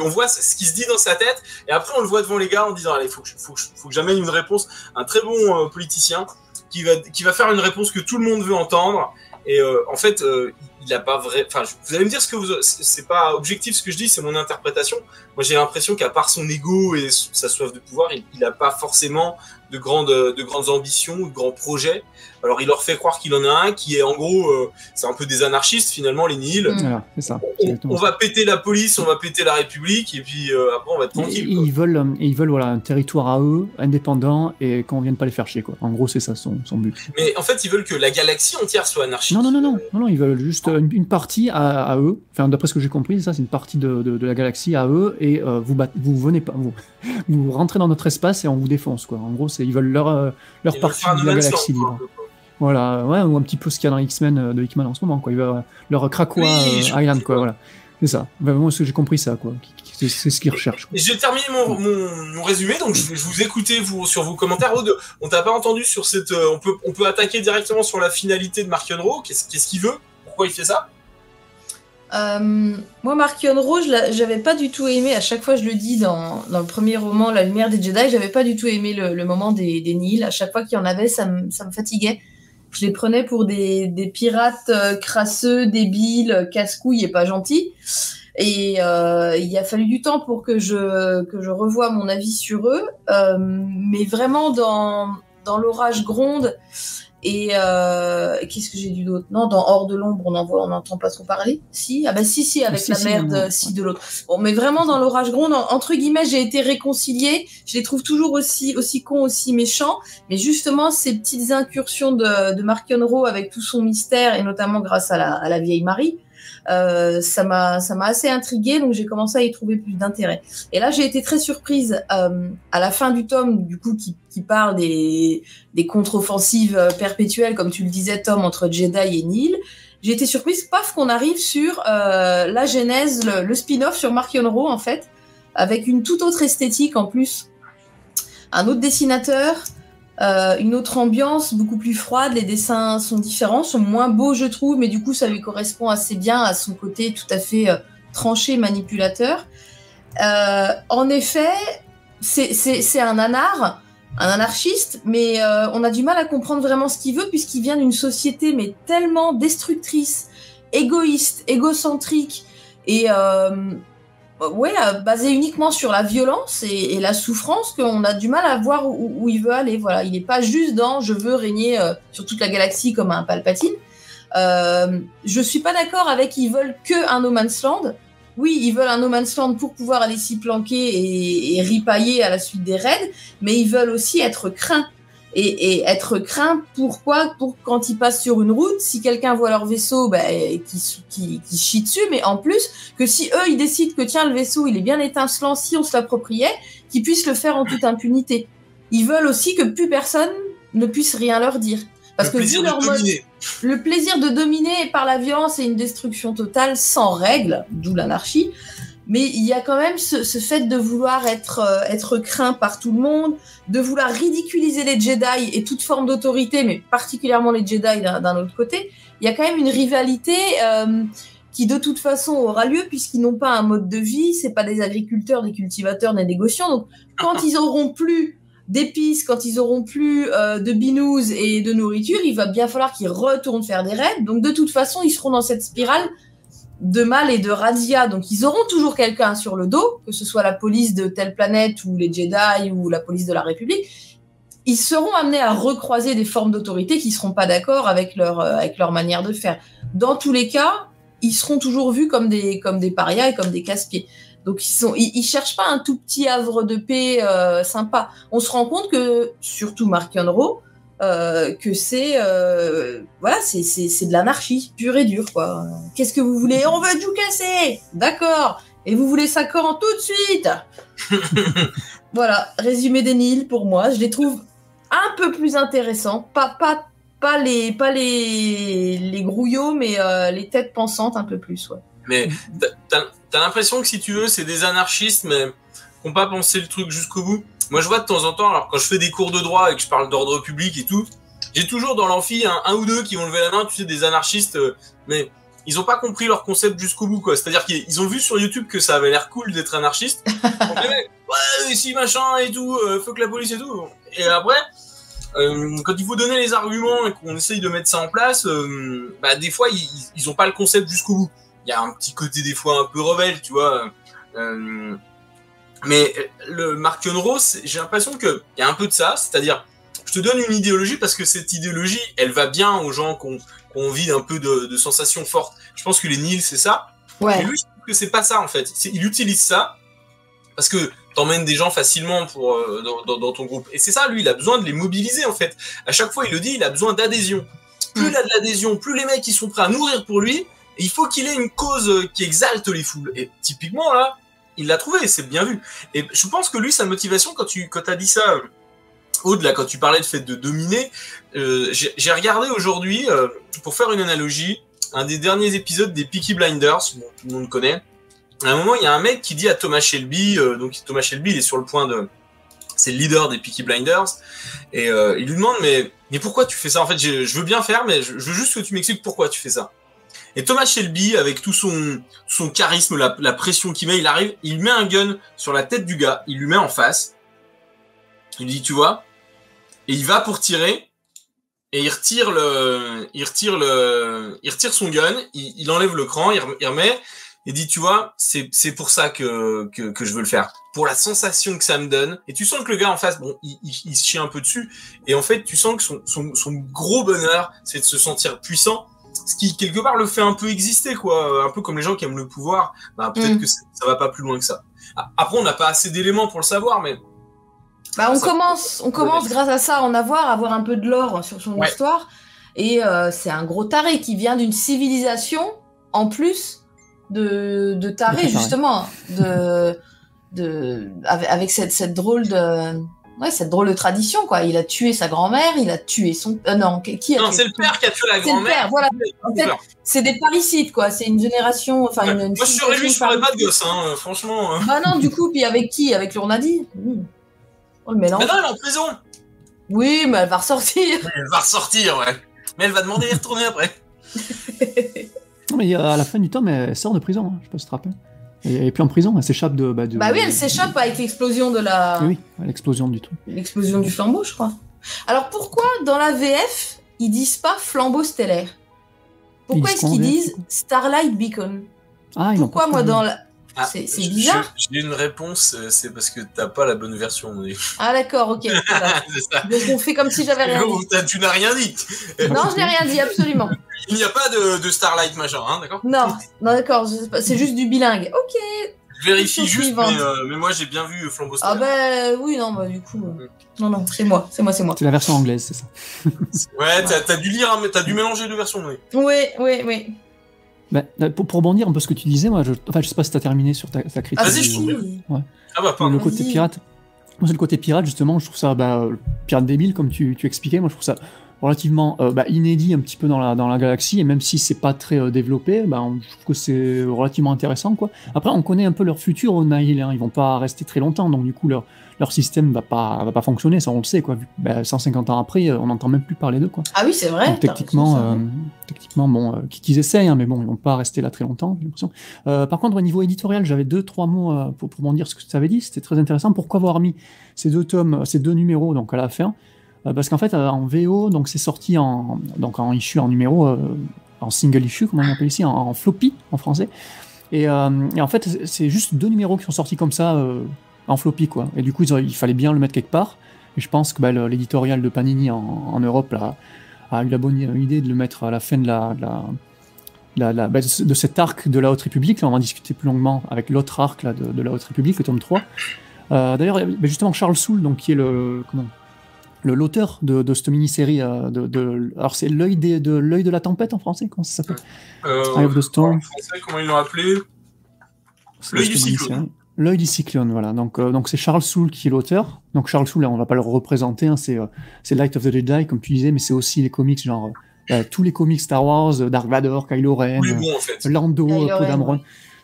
on voit ce qui se dit dans sa tête et après on le voit devant les gars en disant allez faut que j'amène une réponse, un très bon politicien qui va faire une réponse que tout le monde veut entendre. Et en fait, il a pas vrai. Enfin, vous allez me dire c'est pas objectif ce que je dis, c'est mon interprétation. Moi, j'ai l'impression qu'à part son ego et sa soif de pouvoir, il a pas forcément de grandes ambitions ou de grands projets. Alors, il leur fait croire qu'il en a un qui est en gros, c'est un peu des anarchistes finalement, les Nihil. Voilà, c'est ça. On va péter la police, on va péter la République, et puis après on va être tranquille. Ils veulent voilà un territoire à eux, indépendant, et qu'on vienne pas les faire chier quoi. En gros, c'est ça son but. Mais en fait, ils veulent que la galaxie entière soit anarchique. Non, ils veulent juste une partie à eux. Enfin, d'après ce que j'ai compris, c'est une partie de la galaxie à eux, et vous venez pas, vous rentrez dans notre espace et on vous défonce quoi. En gros, ils veulent leur partie de la galaxie libre. Voilà, ouais, ou un petit peu ce qu'il y a dans X-Men de Hickman en ce moment, quoi. Il va leur Krakoa Island, quoi, voilà. C'est ça. Moi, j'ai compris ça, quoi. C'est ce qu'ils recherchent. J'ai terminé mon résumé, donc je vous écoutais sur vos commentaires. Aude, on t'a pas entendu sur cette. On peut attaquer directement sur la finalité de Mark Unruh. Qu'est-ce qu'il veut? Pourquoi il fait ça? Moi, Mark Unruh, j'avais pas du tout aimé. À chaque fois, je le dis dans le premier roman, La Lumière des Jedi, j'avais pas du tout aimé le moment des Nihil. À chaque fois qu'il y en avait, ça me fatiguait. Je les prenais pour des pirates crasseux, débiles, casse-couilles et pas gentils. Et il a fallu du temps pour que je revoie mon avis sur eux. Mais vraiment, dans l'orage gronde et qu'est-ce que j'ai dit d'autre? Non, dans Hors de l'ombre, on n'entend pas trop parler. Si, si, avec la merde de l'autre. Bon, mais vraiment dans l'orage gronde, entre guillemets, j'ai été réconciliée. Je les trouve toujours aussi cons, aussi méchants. Mais justement, ces petites incursions de Mark Unruh avec tout son mystère et notamment grâce à la vieille Marie, ça m'a assez intriguée, donc j'ai commencé à y trouver plus d'intérêt. Et là, j'ai été très surprise à la fin du tome, du coup, qui parle des contre-offensives perpétuelles, comme tu le disais, Tom, entre Jedi et Nihil. J'ai été surprise, paf, qu'on arrive sur la genèse, le spin-off sur Mark Unruh, en fait, avec une toute autre esthétique en plus, un autre dessinateur. Une autre ambiance, beaucoup plus froide, les dessins sont différents, sont moins beaux je trouve, mais du coup ça lui correspond assez bien à son côté tout à fait tranché, manipulateur. En effet, c'est un anarchiste, mais on a du mal à comprendre vraiment ce qu'il veut, puisqu'il vient d'une société mais tellement destructrice, égoïste, égocentrique, et basé uniquement sur la violence et la souffrance, qu'on a du mal à voir où il veut aller. Voilà, il n'est pas juste dans je veux régner sur toute la galaxie comme un Palpatine. Je suis pas d'accord avec ils veulent que un No Man's Land. Oui, ils veulent un No Man's Land pour pouvoir aller s'y planquer et ripailler à la suite des raids, mais ils veulent aussi être craints. Et être craint, pourquoi? Pour quand ils passent sur une route, si quelqu'un voit leur vaisseau, qui chie dessus, mais en plus, que si eux, ils décident que tiens, le vaisseau, il est bien étincelant, si on se l'appropriait, qu'ils puissent le faire en toute impunité. Ils veulent aussi que plus personne ne puissent rien leur dire. Parce que vu leur mode, le plaisir de dominer par la violence et une destruction totale sans règles, d'où l'anarchie. Mais il y a quand même ce fait de vouloir être craint par tout le monde, de vouloir ridiculiser les Jedi et toute forme d'autorité, mais particulièrement les Jedi d'un autre côté. Il y a quand même une rivalité qui de toute façon aura lieu puisqu'ils n'ont pas un mode de vie, c'est pas des agriculteurs, des cultivateurs, des négociants. Donc quand ils auront plus d'épices, quand ils auront plus de binous et de nourriture, il va bien falloir qu'ils retournent faire des raids. Donc de toute façon, ils seront dans cette spirale de mal et de razzia. Donc ils auront toujours quelqu'un sur le dos, que ce soit la police de telle planète ou les Jedi ou la police de la République. Ils seront amenés à recroiser des formes d'autorité qui seront pas d'accord avec leur manière de faire. Dans tous les cas, ils seront toujours vus comme des parias et comme des casse-pieds. Donc ils cherchent pas un tout petit havre de paix sympa. On se rend compte que, surtout Mark Yonro, que c'est de l'anarchie pure et dure, quoi. Qu'est-ce que vous voulez? On veut tout casser. D'accord. Et vous voulez ça quand? Tout de suite. Voilà, résumé des Nihil pour moi. Je les trouve un peu plus intéressants. Pas les grouillots, mais les têtes pensantes un peu plus, ouais. Mais t'as l'impression que, si tu veux, c'est des anarchistes, mais qui n'ont pas pensé le truc jusqu'au bout. Moi, je vois de temps en temps, alors quand je fais des cours de droit et que je parle d'ordre public et tout, j'ai toujours dans l'amphi un ou deux qui vont lever la main, tu sais, des anarchistes, mais ils ont pas compris leur concept jusqu'au bout, quoi. C'est-à-dire qu'ils ont vu sur YouTube que ça avait l'air cool d'être anarchiste. Donc les mecs, ouais, ici, machin et tout, fuck la police et tout. Et après, quand il faut donner les arguments et qu'on essaye de mettre ça en place, des fois, ils ont pas le concept jusqu'au bout. Il y a un petit côté des fois un peu rebelle, tu vois. Mais le Mark Yonro, j'ai l'impression qu'il y a un peu de ça, c'est-à-dire, je te donne une idéologie parce que cette idéologie, elle va bien aux gens qui ont envie d'un peu de sensations fortes. Je pense que les Nihil, c'est ça. Ouais. Mais lui, je trouve que c'est pas ça, en fait. Il utilise ça parce que t'emmènes des gens facilement dans ton groupe. Et c'est ça, lui, il a besoin de les mobiliser, en fait. À chaque fois, il le dit, il a besoin d'adhésion. Plus il a de l'adhésion, plus les mecs, ils sont prêts à mourir pour lui, et il faut qu'il ait une cause qui exalte les foules. Et typiquement, là, il l'a trouvé, c'est bien vu. Et je pense que lui, sa motivation, quand t'as dit ça, Aude, là, quand tu parlais de fait de dominer, j'ai regardé aujourd'hui, pour faire une analogie, un des derniers épisodes des Peaky Blinders, bon, tout le monde connaît. À un moment, il y a un mec qui dit à Thomas Shelby, donc Thomas Shelby, il est sur le point c'est le leader des Peaky Blinders, et il lui demande, mais pourquoi tu fais ça? En fait, je veux bien faire, mais je veux juste que tu m'expliques pourquoi tu fais ça. Et Thomas Shelby, avec tout son charisme, la pression qu'il met, il arrive, il met un gun sur la tête du gars, il lui met en face, il lui dit, tu vois, et il va pour tirer, et il retire son gun, il enlève le cran, il remet, et dit, tu vois, c'est pour ça que je veux le faire. Pour la sensation que ça me donne. Et tu sens que le gars en face, bon, il se chie un peu dessus, et en fait, tu sens que son gros bonheur, c'est de se sentir puissant. Ce qui, quelque part, le fait un peu exister, quoi. Un peu comme les gens qui aiment le pouvoir. Peut-être que ça va pas plus loin que ça. Après, on n'a pas assez d'éléments pour le savoir, mais... on commence grâce à ça à avoir un peu de lore sur son histoire. Et c'est un gros taré qui vient d'une civilisation, en plus de taré, justement. Avec cette drôle de... Ouais, cette drôle de tradition, quoi. Il a tué sa grand-mère, il a tué son... non, qui a Non, c'est le père qui a tué la grand-mère. C'est le père, voilà. En fait, c'est des parricides, quoi. C'est une génération... Enfin, ouais. Moi, sur lui, je ferais pas de gosse, hein, franchement. Bah non, du coup, puis avec qui? Avec l'Urnadi. On le mélange. Mais non, elle est en prison. Oui, mais elle va ressortir. Elle va ressortir, ouais. Mais elle va demander d'y retourner après. Non, mais à la fin du temps, elle sort de prison, hein. Je sais pas si tu te rappelles. Et puis en prison, elle s'échappe de... Bah oui, elle s'échappe avec l'explosion de la... Oui, l'explosion du truc. L'explosion du flambeau, je crois. Alors pourquoi, dans la VF, ils disent pas flambeau stellaire? Pourquoi est-ce qu'ils disent Starlight Beacon? Pourquoi, moi, dans la... C'est bizarre. J'ai une réponse, c'est parce que t'as pas la bonne version. Ah d'accord, ok. Voilà. Donc on fait comme si j'avais rien dit. Tu n'as rien dit. Non, je n'ai rien dit, absolument. Il n'y a pas de Starlight machin, hein, d'accord? Non, d'accord, c'est juste du bilingue. Ok. Je vérifie juste, mais moi j'ai bien vu Flambeau Stellaire. Ah oui, non, du coup... Non, c'est moi. C'est la version anglaise, c'est ça. Ouais, t'as dû lire, t'as dû mélanger deux versions, oui. Oui. Bah, pour rebondir un peu ce que tu disais, moi, je sais pas si t'as terminé sur ta critique. Vas-y, je t'en prie. Ouais. Ah bah, pardon. Le côté pirate. Moi, c'est le côté pirate, justement, je trouve ça, pirate débile, comme tu expliquais, moi je trouve ça relativement inédit un petit peu dans la galaxie, et même si c'est pas très développé, je trouve que c'est relativement intéressant, quoi. Après, on connaît un peu leur futur au Nihil, hein, ils vont pas rester très longtemps, donc du coup leur système va pas fonctionner, ça on le sait, quoi. 150 ans après, on n'entend même plus parler d'eux, quoi. Ah oui, c'est vrai. Donc, techniquement, bon, qu'ils essayent, hein, mais bon, ils vont pas rester là très longtemps, j'ai l'impression. Par contre, au niveau éditorial, j'avais 2-3 mots pour m'en dire ce que tu avais dit, c'était très intéressant. Pourquoi avoir mis ces deux numéros donc à la fin? Parce qu'en fait, en VO, donc c'est sorti en issue, en numéro, en single issue, comment on appelle ici, en floppy en français. Et en fait, c'est juste 2 numéros qui sont sortis comme ça en floppy, quoi. Et du coup, il fallait bien le mettre quelque part. Et je pense que l'éditorial de Panini en Europe a eu la bonne idée de le mettre à la fin de cet arc de la Haute République. Là, on va en discuter plus longuement avec l'autre arc là, de la Haute République, le tome 3. D'ailleurs, justement, Charles Soule, donc, qui est l'auteur de cette mini-série, alors c'est l'œil de la tempête en français, comment ça s'appelle? Eye of the Storm. En français, comment ils l'ont appelé? L'œil du cyclone. L'œil du cyclone, voilà. Donc c'est Charles Soule qui est l'auteur. Donc Charles Soule, on va pas le représenter, hein, c'est Light of the Jedi, comme tu disais, mais c'est aussi les comics, genre tous les comics Star Wars, Dark Vador, Kylo Ren, Lando, Poe Dameron. Ouais.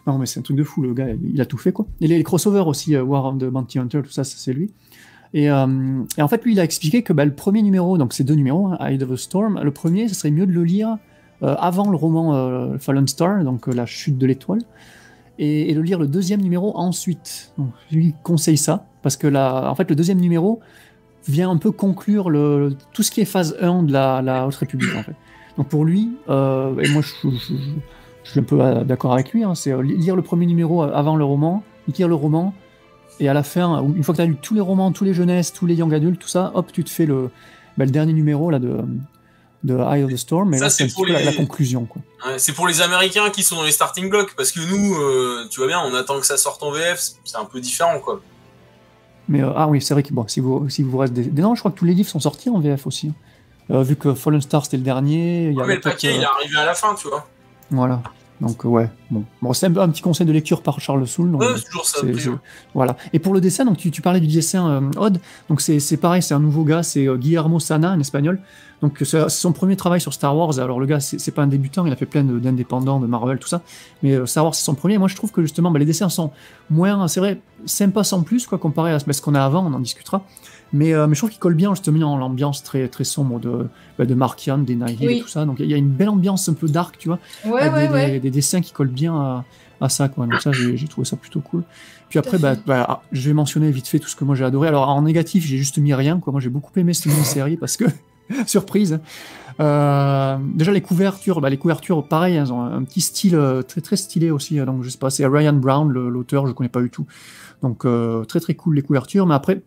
Non, mais c'est un truc de fou, le gars, il a tout fait, quoi. Et les crossovers aussi, War of the Bounty Hunter, tout ça, c'est lui. Et en fait, lui, il a expliqué que le premier numéro, donc ces 2 numéros, hein, Eye of the Storm, le premier, ce serait mieux de le lire avant le roman Fallen Star, donc la chute de l'étoile, et de lire le 2e numéro ensuite. Donc, lui, il conseille ça, parce que en fait, le 2e numéro vient un peu conclure tout ce qui est phase 1 de la Haute République, en fait. Donc pour lui, et moi je suis un peu d'accord avec lui, hein, c'est lire le premier numéro avant le roman, lire le roman, et à la fin, une fois que tu as lu tous les romans, tous les jeunesses, tous les young adultes, tout ça, hop, tu te fais le dernier numéro là, de Eye of the Storm, et ça, là c'est un petit peu la conclusion, quoi. Ouais, c'est pour les Américains qui sont dans les starting blocks, parce que nous, tu vois bien, on attend que ça sorte en VF, c'est un peu différent, quoi. Mais oui, c'est vrai que si vous restez non, je crois que tous les livres sont sortis en VF aussi, hein. Vu que Fallen Star c'était le dernier. Mais le paquet il est arrivé à la fin, tu vois. Voilà. Donc ouais, bon, c'est un petit conseil de lecture par Charles Soule. Ouais, c'est toujours ça. Voilà. Et pour le dessin, donc tu parlais du dessin Odd. Donc c'est pareil, c'est un nouveau gars, c'est Guillermo Sana, un espagnol. Donc c'est son premier travail sur Star Wars. Alors le gars, c'est pas un débutant, il a fait plein d'indépendants, de Marvel, tout ça. Mais Star Wars, c'est son premier. Moi, je trouve que justement, les dessins sont moins, c'est vrai, sympas sans plus, quoi, comparé à ce qu'on a avant. On en discutera. Mais je trouve qu'il colle bien justement en l'ambiance très très sombre de Markian, des Nihil et tout ça. Donc il y a une belle ambiance un peu dark, tu vois. Des dessins qui collent bien à ça, quoi. Donc ça, j'ai trouvé ça plutôt cool. Puis après, je vais mentionner vite fait tout ce que moi j'ai adoré. Alors en négatif, j'ai juste mis rien, quoi. Moi j'ai beaucoup aimé cette mini-série parce que surprise. Déjà les couvertures, pareil, elles ont un petit style très très stylé aussi. Donc je sais pas, c'est Ryan Brown, l'auteur, je connais pas du tout. Donc très très cool les couvertures. Mais après,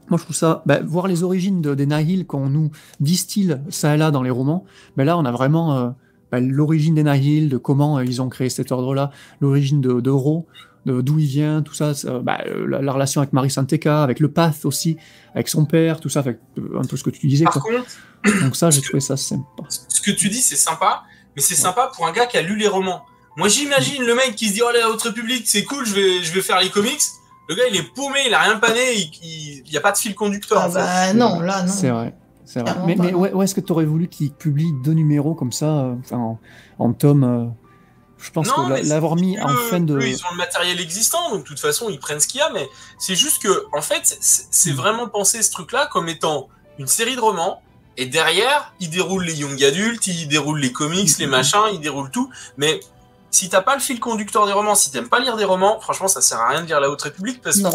moi je trouve ça, voir les origines des Nihil qu'on nous distille ça et là dans les romans, là on a vraiment l'origine des Nihil, de comment ils ont créé cet ordre-là, l'origine de Ro, d'où il vient, tout ça, la relation avec Marie Santeca, avec le Path aussi, avec son père, tout ça, un peu ce que tu disais. Par contre, donc ça, j'ai trouvé ça sympa. Ce que tu dis, c'est sympa, mais c'est sympa pour un gars qui a lu les romans. Moi, j'imagine le mec qui se dit « Oh, la Haute République, c'est cool, je vais faire les comics ». Le gars, il est paumé, il a rien pané, il y a pas de fil conducteur. Ah bah non, là, non. C'est vrai. Mais où est-ce que tu aurais voulu qu'il publie 2 numéros comme ça, en tome je pense que l'avoir mis en fin de... Ils ont le matériel existant, donc de toute façon, ils prennent ce qu'il y a, mais c'est juste que, en fait, c'est vraiment penser ce truc-là comme étant une série de romans, et derrière, ils déroulent les young adultes, ils déroulent les comics, les machins, ils déroulent tout, mais si t'as pas le fil conducteur des romans, si t'aimes pas lire des romans, franchement, ça sert à rien de lire La Haute République, parce que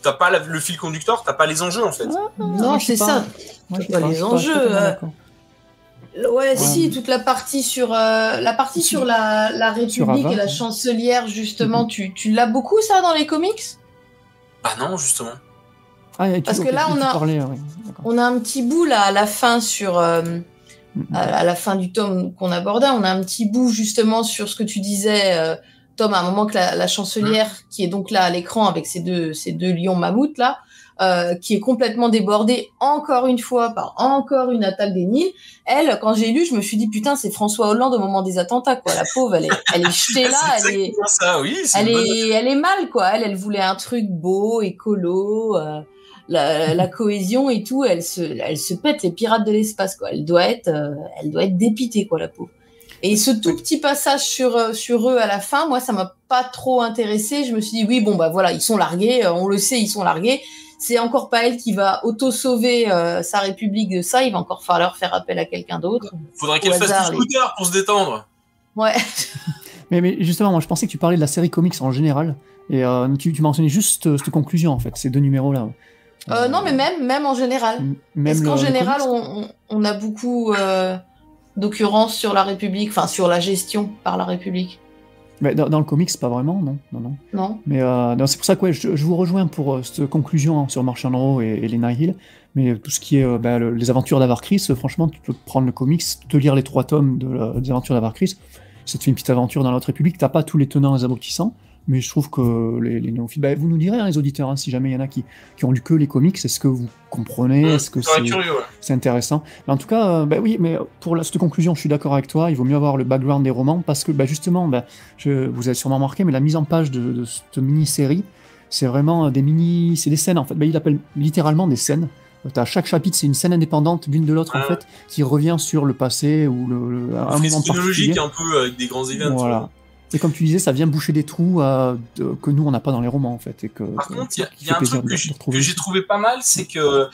t'as pas le fil conducteur, t'as pas les enjeux, en fait. Non, c'est ça. T'as pas les enjeux. Ouais, si, toute la partie sur la République et la chancelière, justement, tu l'as beaucoup, ça, dans les comics? Bah non, justement. Parce que là, on a un petit bout, là, à la fin, à la fin du tome qu'on abordait, on a un petit bout, justement, sur ce que tu disais, Tom, à un moment que la chancelière, qui est donc là à l'écran avec ces deux lions mammouths, là, qui est complètement débordée encore une fois par encore une attaque des Nils. Elle, quand j'ai lu, je me suis dit putain, c'est François Hollande au moment des attentats, quoi. La pauvre, elle est jetée là, elle est mal, quoi. Elle voulait un truc beau, écolo, la cohésion et tout, elle se pète les pirates de l'espace, quoi. Elle doit être dépitée, quoi, la pauvre. Et ce tout petit passage sur eux à la fin, moi, ça m'a pas trop intéressé. Je me suis dit, oui, bon, bah voilà, ils sont largués, on le sait, ils sont largués. C'est encore pas elle qui va auto-sauver sa république de ça. Il va encore falloir faire appel à quelqu'un d'autre. Faudrait qu'elle fasse du scooter pour se détendre. Ouais. mais justement, moi, je pensais que tu parlais de la série comics en général. Et tu mentionnais juste cette conclusion, en fait, ces 2 numéros-là. Non, mais même en général. Parce qu'en général, on a beaucoup d'occurrences sur la République, enfin sur la gestion par la République. Mais dans le comics, pas vraiment, non. Mais c'est pour ça que je vous rejoins pour cette conclusion sur Martian Row et Lena Hill. Mais tout ce qui est les aventures d'Avar Kriss, franchement, tu peux prendre le comics, te lire les 3 tomes des aventures d'Avar Kriss, ça te fait une petite aventure dans l'autre République. T'as pas tous les tenants et les aboutissants. Mais je trouve que les néophytes, vous nous direz, les auditeurs, si jamais il y en a qui ont lu que les comics, est-ce que vous comprenez, est-ce que c'est intéressant. Mais en tout cas, oui, mais pour cette conclusion, je suis d'accord avec toi, il vaut mieux avoir le background des romans, parce que justement, vous avez sûrement remarqué, mais la mise en page de cette mini-série, c'est vraiment c'est des scènes, en fait. Il appelle littéralement des scènes. Chaque chapitre, c'est une scène indépendante l'une de l'autre, en fait, qui revient sur le passé ou un moment particulier. Un peu avec des grands événements. Voilà. Et comme tu disais, ça vient boucher des trous que nous, on n'a pas dans les romans, en fait. Par contre, il y a un truc que j'ai trouvé pas mal, c'est que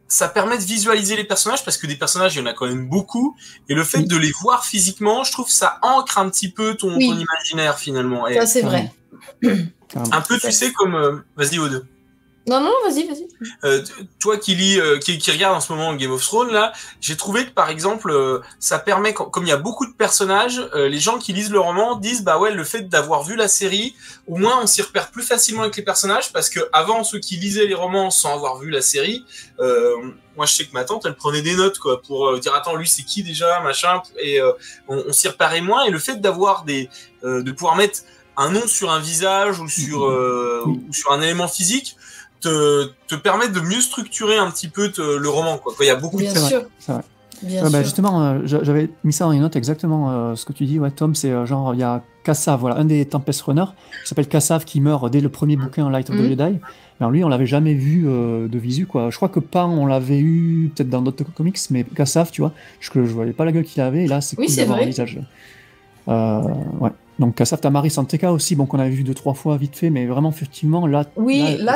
ça permet de visualiser les personnages, parce que des personnages, il y en a quand même beaucoup, et le fait de les voir physiquement, je trouve ça ancre un petit peu ton imaginaire, finalement. Ça, c'est vrai. Un peu, tu sais, comme... Vas-y, Aude. Non, vas-y. Toi qui regarde en ce moment Game of Thrones, là, j'ai trouvé que, par exemple, ça permet, comme il y a beaucoup de personnages, les gens qui lisent le roman disent, le fait d'avoir vu la série, au moins on s'y repère plus facilement avec les personnages, parce que avant, ceux qui lisaient les romans sans avoir vu la série, moi je sais que ma tante, elle prenait des notes, quoi, pour dire, attends, lui c'est qui déjà, machin, et on s'y repérait moins, et le fait d'avoir de pouvoir mettre un nom sur un visage ou sur un élément physique, te permettre de mieux structurer un petit peu le roman, quoi. Il y a beaucoup de... C'est vrai. Justement, j'avais mis ça dans les notes, exactement ce que tu dis, Tom, c'est genre, il y a Kassav, un des Tempest Runners, qui s'appelle Kassav, qui meurt dès le premier bouquin, Light of the Jedi. Alors lui, on l'avait jamais vu de visu, quoi. Je crois que Pan, on l'avait eu peut-être dans d'autres comics, mais Kassav, tu vois, je voyais pas la gueule qu'il avait, et là, c'est cool d'avoir un visage. Donc Kassav Tamari Santeka aussi, qu'on avait vu 2-3 fois vite fait, mais vraiment furtivement, là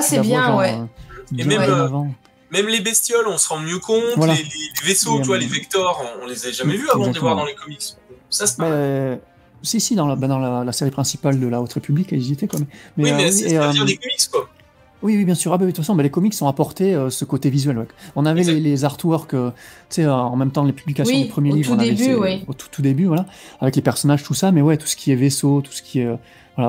c'est bien, et même les bestioles, on se rend mieux compte, les vaisseaux, tu vois, les Vectors, on les a jamais vus avant de les voir dans les comics. Ça, c'est pas mal. Si, dans la série principale de la Haute République, ils y étaient, quoi. Mais c'est à dire des comics, quoi. Oui, bien sûr. De toute façon, les comics ont apporté ce côté visuel. On avait les artworks, en même temps les publications du premier livre. Au tout début, avec les personnages, tout ça. Mais tout ce qui est vaisseau, tout ce qui est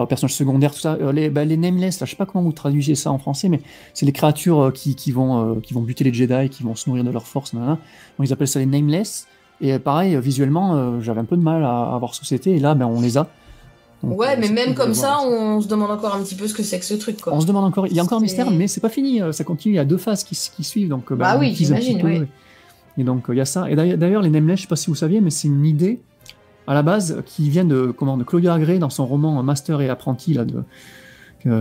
personnages secondaires, tout ça. Les nameless, là, je sais pas comment vous traduisez ça en français, mais c'est les créatures qui vont buter les Jedi, qui vont se nourrir de leur force. Donc, ils appellent ça les nameless. Et pareil, visuellement, j'avais un peu de mal à avoir ce que c'était. Et là, on les a. Donc, mais même comme ça, on se demande encore un petit peu ce que c'est que ce truc, quoi. On se demande encore, il y a encore un mystère, mais c'est pas fini, ça continue, il y a 2 phases qui suivent, donc oui, j'imagine, Et donc il y a ça, et d'ailleurs les Nameless, je sais pas si vous saviez, mais c'est une idée, à la base, qui vient de Claudia Gray, dans son roman Master et Apprenti, là,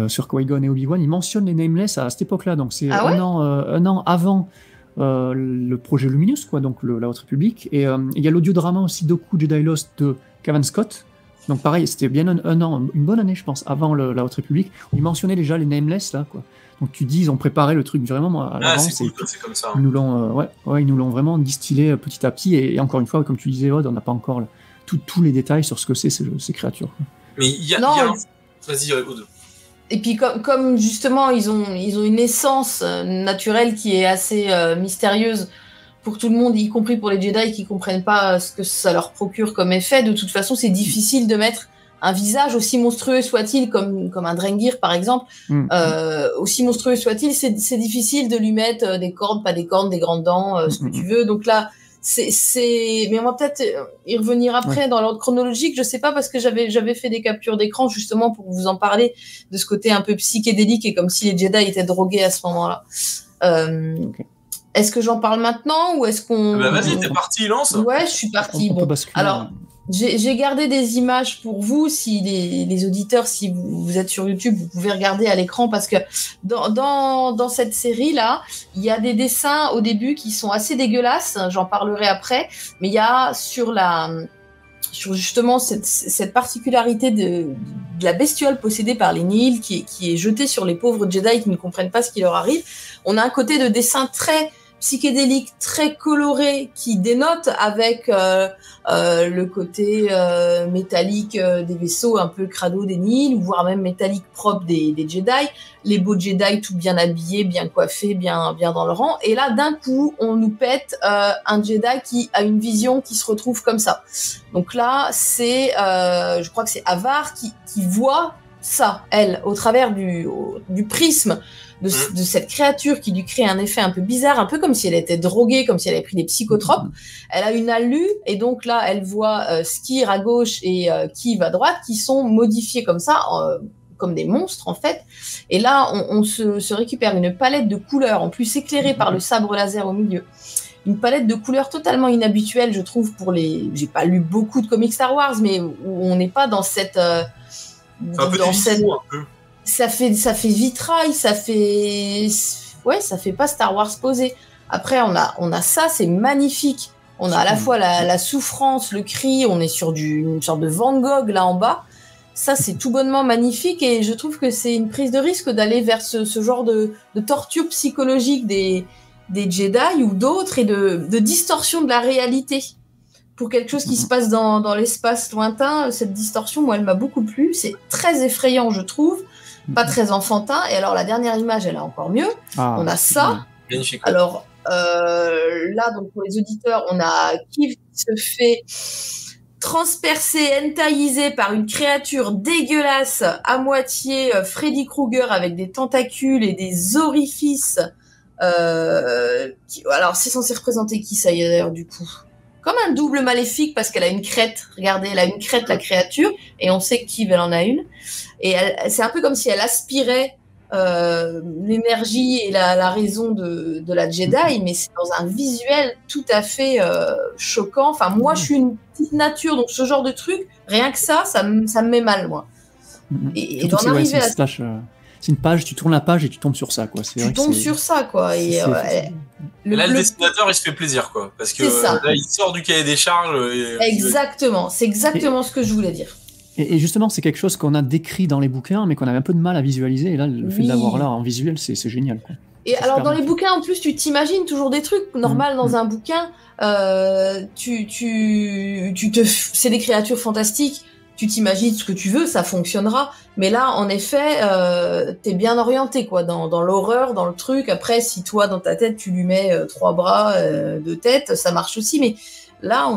sur Qui-Gon et Obi-Wan, il mentionne les Nameless à cette époque-là, donc c'est un an avant le projet Luminous, quoi, donc la Haute République, et il y a l'audiodrama aussi Doku Jedi Lost de Cavan Scott. Donc pareil, c'était bien un an, une bonne année, je pense, avant la Haute République, où ils mentionnaient déjà les Nameless, là, quoi. Donc tu dis, ils ont préparé le truc vraiment à l'avance. C'est cool, c'est comme ça. Ils nous l'ont vraiment distillé petit à petit, et encore une fois, comme tu disais, Aude, on n'a pas encore tous les détails sur ce que c'est ces créatures. Mais il y a Vas-y, Aude. Et puis comme justement, ils ont une essence naturelle qui est assez mystérieuse pour tout le monde, y compris pour les Jedi qui comprennent pas ce que ça leur procure comme effet. De toute façon, c'est difficile de mettre un visage, aussi monstrueux soit-il, comme un Drengir par exemple, aussi monstrueux soit-il, c'est difficile de lui mettre des cornes, pas des cornes, des grandes dents, ce que tu veux. Donc là, mais on va peut-être y revenir après dans l'ordre chronologique, je sais pas, parce que j'avais fait des captures d'écran justement pour vous en parler, de ce côté un peu psychédélique et comme si les Jedi étaient drogués à ce moment-là. Est-ce que j'en parle maintenant ou est-ce qu'on... Vas-y, t'es parti, lance. Ouais, je suis partie. Bon, alors, J'ai gardé des images pour vous, si les auditeurs, si vous êtes sur YouTube, vous pouvez regarder à l'écran, parce que dans cette série-là, il y a des dessins au début qui sont assez dégueulasses, j'en parlerai après, mais il y a sur justement cette particularité de la bestiole possédée par les Nihil qui est jetée sur les pauvres Jedi qui ne comprennent pas ce qui leur arrive. On a un côté de dessin très psychédélique, très coloré, qui dénote avec le côté métallique des vaisseaux, un peu crado des Nihil, voire même métallique propre des Jedi, les beaux Jedi tout bien habillés, bien coiffés, bien dans le rang, et là d'un coup on nous pète un Jedi qui a une vision qui se retrouve comme ça. Donc là c'est je crois que c'est Avar qui voit ça, elle, au travers du prisme de cette créature qui lui crée un effet un peu bizarre, un peu comme si elle était droguée, comme si elle avait pris des psychotropes. Elle a une alu, et donc là, elle voit Skir à gauche et Kiv à droite, qui sont modifiés comme ça, comme des monstres en fait. Et là, on se récupère une palette de couleurs, en plus éclairée par le sabre laser au milieu. Une palette de couleurs totalement inhabituelle, je trouve, pour les... J'ai pas lu beaucoup de comics Star Wars, mais où on n'est pas dans cette... dans cette... un peu. Ça fait vitrail, ça fait pas Star Wars posé. Après on a ça, c'est magnifique. On a à la fois la souffrance, le cri, on est sur une sorte de Van Gogh là en bas. Ça c'est tout bonnement magnifique, et je trouve que c'est une prise de risque d'aller vers ce genre de torture psychologique des Jedi ou d'autres, et de distorsion de la réalité. Pour quelque chose qui se passe dans l'espace lointain, cette distorsion, moi, elle m'a beaucoup plu. C'est très effrayant, je trouve. Pas très enfantin. Et alors, la dernière image, elle est encore mieux. On a ça. Magnifique. Alors, là, donc, pour les auditeurs, on a Kiv qui se fait transpercer, entailliser par une créature dégueulasse, à moitié Freddy Krueger, avec des tentacules et des orifices. Alors, c'est censé représenter qui, ça y est, d'ailleurs, du coup? Comme un double maléfique, parce qu'elle a une crête. Regardez, elle a une crête, la créature, et on sait que Kiv, elle en a une. Et c'est un peu comme si elle aspirait l'énergie et la raison de la Jedi, mais c'est dans un visuel tout à fait choquant. Enfin, moi, je suis une petite nature, donc ce genre de truc, rien que ça me met mal, moi. Et d'en arriver à... C'est une page, tu tournes la page et tu tombes sur ça, quoi. Tu tombes sur ça, quoi. Et là, le dessinateur, il se fait plaisir, quoi. Parce que là, il sort du cahier des charges. Exactement, c'est exactement ce que je voulais dire. Et justement, c'est quelque chose qu'on a décrit dans les bouquins, mais qu'on avait un peu de mal à visualiser. Et là, le fait d'avoir là en visuel, c'est génial, quoi. Et alors, dans les bouquins, en plus, tu t'imagines toujours des trucs normaux dans un bouquin. C'est des créatures fantastiques. Tu t'imagines ce que tu veux, ça fonctionnera. Mais là, en effet, t'es bien orienté, quoi, dans l'horreur, dans le truc. Après, si toi, dans ta tête, tu lui mets 3 bras, 2 têtes, ça marche aussi. Mais là, on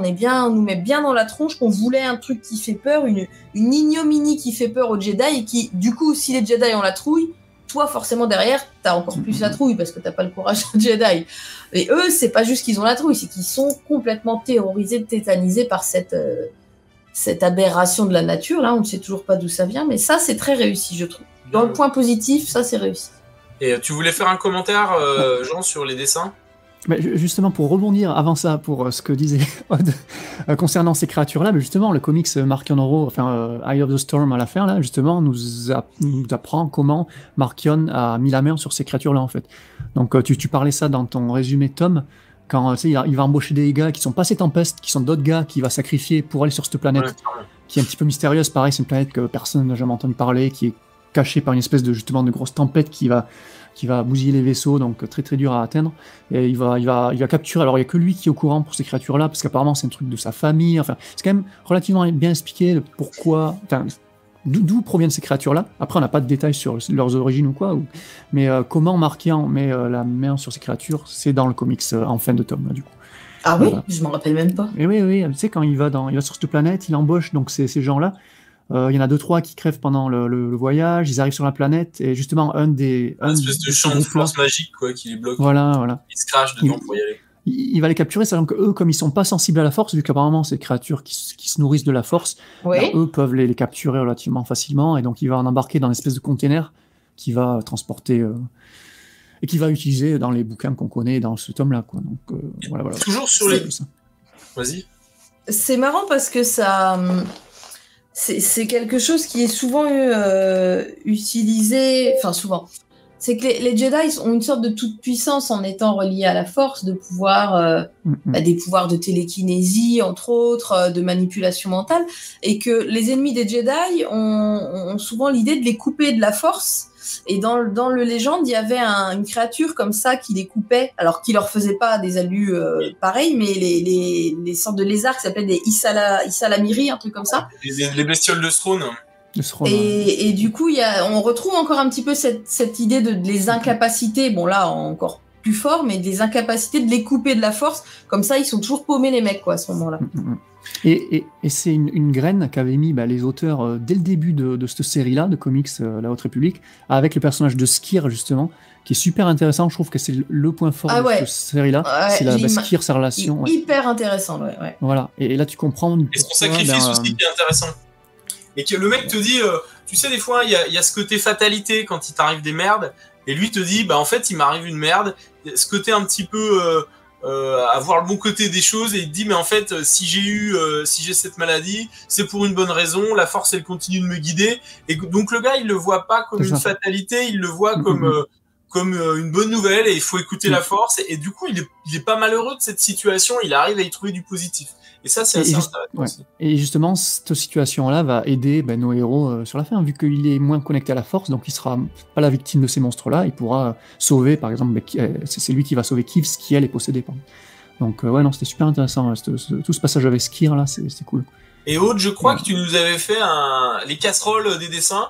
nous met bien dans la tronche qu'on voulait un truc qui fait peur, une ignominie qui fait peur aux Jedi, et qui, du coup, si les Jedi ont la trouille, toi, forcément, derrière, t'as encore plus la trouille, parce que t'as pas le courage d'un Jedi. Et eux, c'est pas juste qu'ils ont la trouille, c'est qu'ils sont complètement terrorisés, tétanisés par cette aberration de la nature, là, on ne sait toujours pas d'où ça vient, mais ça, c'est très réussi, je trouve. Dans le point positif, ça, c'est réussi. Et tu voulais faire un commentaire, Jean, sur les dessins ? Mais justement, pour rebondir avant ça, pour ce que disait Odd concernant ces créatures-là, mais justement, le comics Marchion Oro, enfin Eye of the Storm à la fin, là, justement, nous apprend comment Marchion a mis la main sur ces créatures-là, en fait. Donc, tu parlais ça dans ton résumé, Tom, quand il va embaucher des gars qui sont pas ces tempestes, qui sont d'autres gars qu'il va sacrifier pour aller sur cette planète, qui est un petit peu mystérieuse. Pareil, c'est une planète que personne n'a jamais entendu parler, qui est cachée par une espèce de grosse tempête qui va bousiller les vaisseaux, donc très très dur à atteindre. Et il va capturer. Alors il y a que lui qui est au courant pour ces créatures-là, parce qu'apparemment c'est un truc de sa famille. Enfin, c'est quand même relativement bien expliqué pourquoi. Enfin, d'où proviennent ces créatures-là. Après, on n'a pas de détails sur leurs origines ou quoi. Mais comment Marchion met la main sur ces créatures, c'est dans le comics en fin de tome, là, du coup. Ah oui, je m'en rappelle même pas. Et oui, tu sais, quand il va sur cette planète, il embauche donc ces gens-là. Il y en a 2-3 qui crèvent pendant le voyage, ils arrivent sur la planète, et justement, une espèce de champ de force magique, quoi, qui les bloque. Voilà. Ils se crachent dedans pour y aller. Il va les capturer, sachant que eux, comme ils sont pas sensibles à la force, vu qu'apparemment c'est des créatures qui se nourrissent de la force, eux peuvent les capturer relativement facilement, et donc il va en embarquer dans une espèce de container qui va transporter et qui va utiliser dans les bouquins qu'on connaît dans ce tome-là, quoi. Donc voilà. Toujours sur les. Vas-y. c'est marrant parce que ça, c'est quelque chose qui est souvent utilisé, enfin souvent. C'est que les Jedi ont une sorte de toute-puissance en étant reliés à la Force, de pouvoir, des pouvoirs de télékinésie, entre autres, de manipulation mentale, et que les ennemis des Jedi ont souvent l'idée de les couper de la Force. Et dans le Légende, il y avait une créature comme ça qui les coupait, alors qui leur faisait pas des alus pareils, mais les sortes de lézards qui s'appelaient des Isalamiri, un truc comme ça. Les bestioles de Throne. Et du coup, on retrouve encore un petit peu cette idée de les incapaciter, bon là encore plus fort, mais des incapacités de les couper de la Force, comme ça ils sont toujours paumés les mecs quoi à ce moment-là. Et c'est une graine qu'avaient mis les auteurs dès le début de cette série-là, de comics La Haute République, avec le personnage de Skir justement, qui est super intéressant. Je trouve que c'est le point fort de cette série-là, c'est Skir, sa relation. Hyper intéressant, ouais. Voilà, et là tu comprends. Et son sacrifice aussi qui est intéressant. Et que le mec te dit, tu sais, des fois, il y a ce côté fatalité quand il t'arrive des merdes, et lui te dit, en fait, il m'arrive une merde, ce côté un petit peu avoir le bon côté des choses, et il te dit, mais en fait, si j'ai cette maladie, c'est pour une bonne raison, la Force, elle continue de me guider, et donc le gars, il le voit pas comme une fatalité, il le voit comme une bonne nouvelle, et il faut écouter la Force, et du coup, il est pas malheureux de cette situation, il arrive à y trouver du positif. Et ça, c'est assez intéressant. Et justement, cette situation-là va aider nos héros sur la fin, vu qu'il est moins connecté à la Force, donc il sera pas la victime de ces monstres-là, il pourra sauver, par exemple, c'est lui qui va sauver Kivs, qui elle est possédée. Donc non, c'était super intéressant, tout ce passage avec Skir, là, c'était cool. Et Aude, je crois que tu nous avais fait les casseroles des dessins,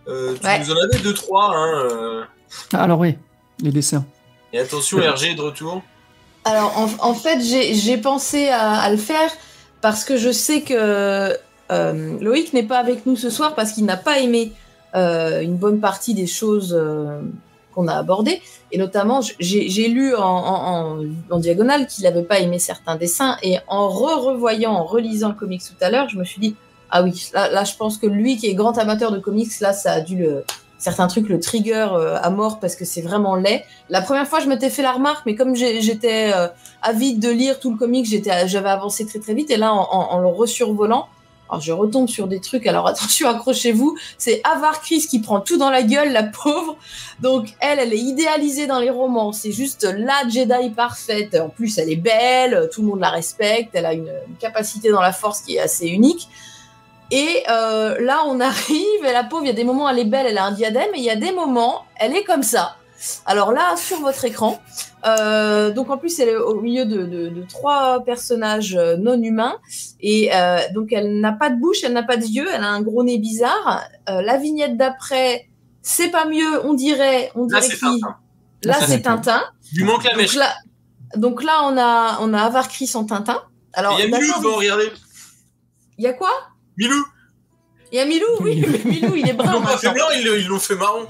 tu nous en avais 2-3. Alors oui, les dessins. Et attention, RG est de retour. Alors, en fait, j'ai pensé à le faire parce que je sais que Loïc n'est pas avec nous ce soir parce qu'il n'a pas aimé une bonne partie des choses qu'on a abordées. Et notamment, j'ai lu en diagonale qu'il n'avait pas aimé certains dessins. Et en en relisant le comics tout à l'heure, je me suis dit, ah oui, là, je pense que lui qui est grand amateur de comics, là, ça a dû certains trucs le trigger à mort parce que c'est vraiment laid. La première fois, je m'étais fait la remarque, mais comme j'étais avide de lire tout le comic, j'avais avancé très très vite. Et là, en le resurvolant, alors je retombe sur des trucs. Alors attention, accrochez-vous. C'est Avar Kriss qui prend tout dans la gueule, la pauvre. Donc elle est idéalisée dans les romans. C'est juste la Jedi parfaite. En plus, elle est belle, tout le monde la respecte. Elle a une capacité dans la Force qui est assez unique. Et là, on arrive, et la pauvre, il y a des moments, elle est belle, elle a un diadème, et il y a des moments, elle est comme ça. Alors là, sur votre écran, donc en plus, elle est au milieu de 3 personnages non humains, et donc elle n'a pas de bouche, elle n'a pas de yeux, elle a un gros nez bizarre. La vignette d'après, c'est pas mieux, on dirait là, c'est qui Tintin. Là, c'est Tintin. Il lui manque la mèche. Donc là, on a Avar Kriss en Tintin. Alors, il y a Milou, bon, regardez. Il y a quoi? Milou. Il y a Milou, oui, mais Milou, il est brun. Ils l'ont pas fait blanc, ils l'ont fait marron.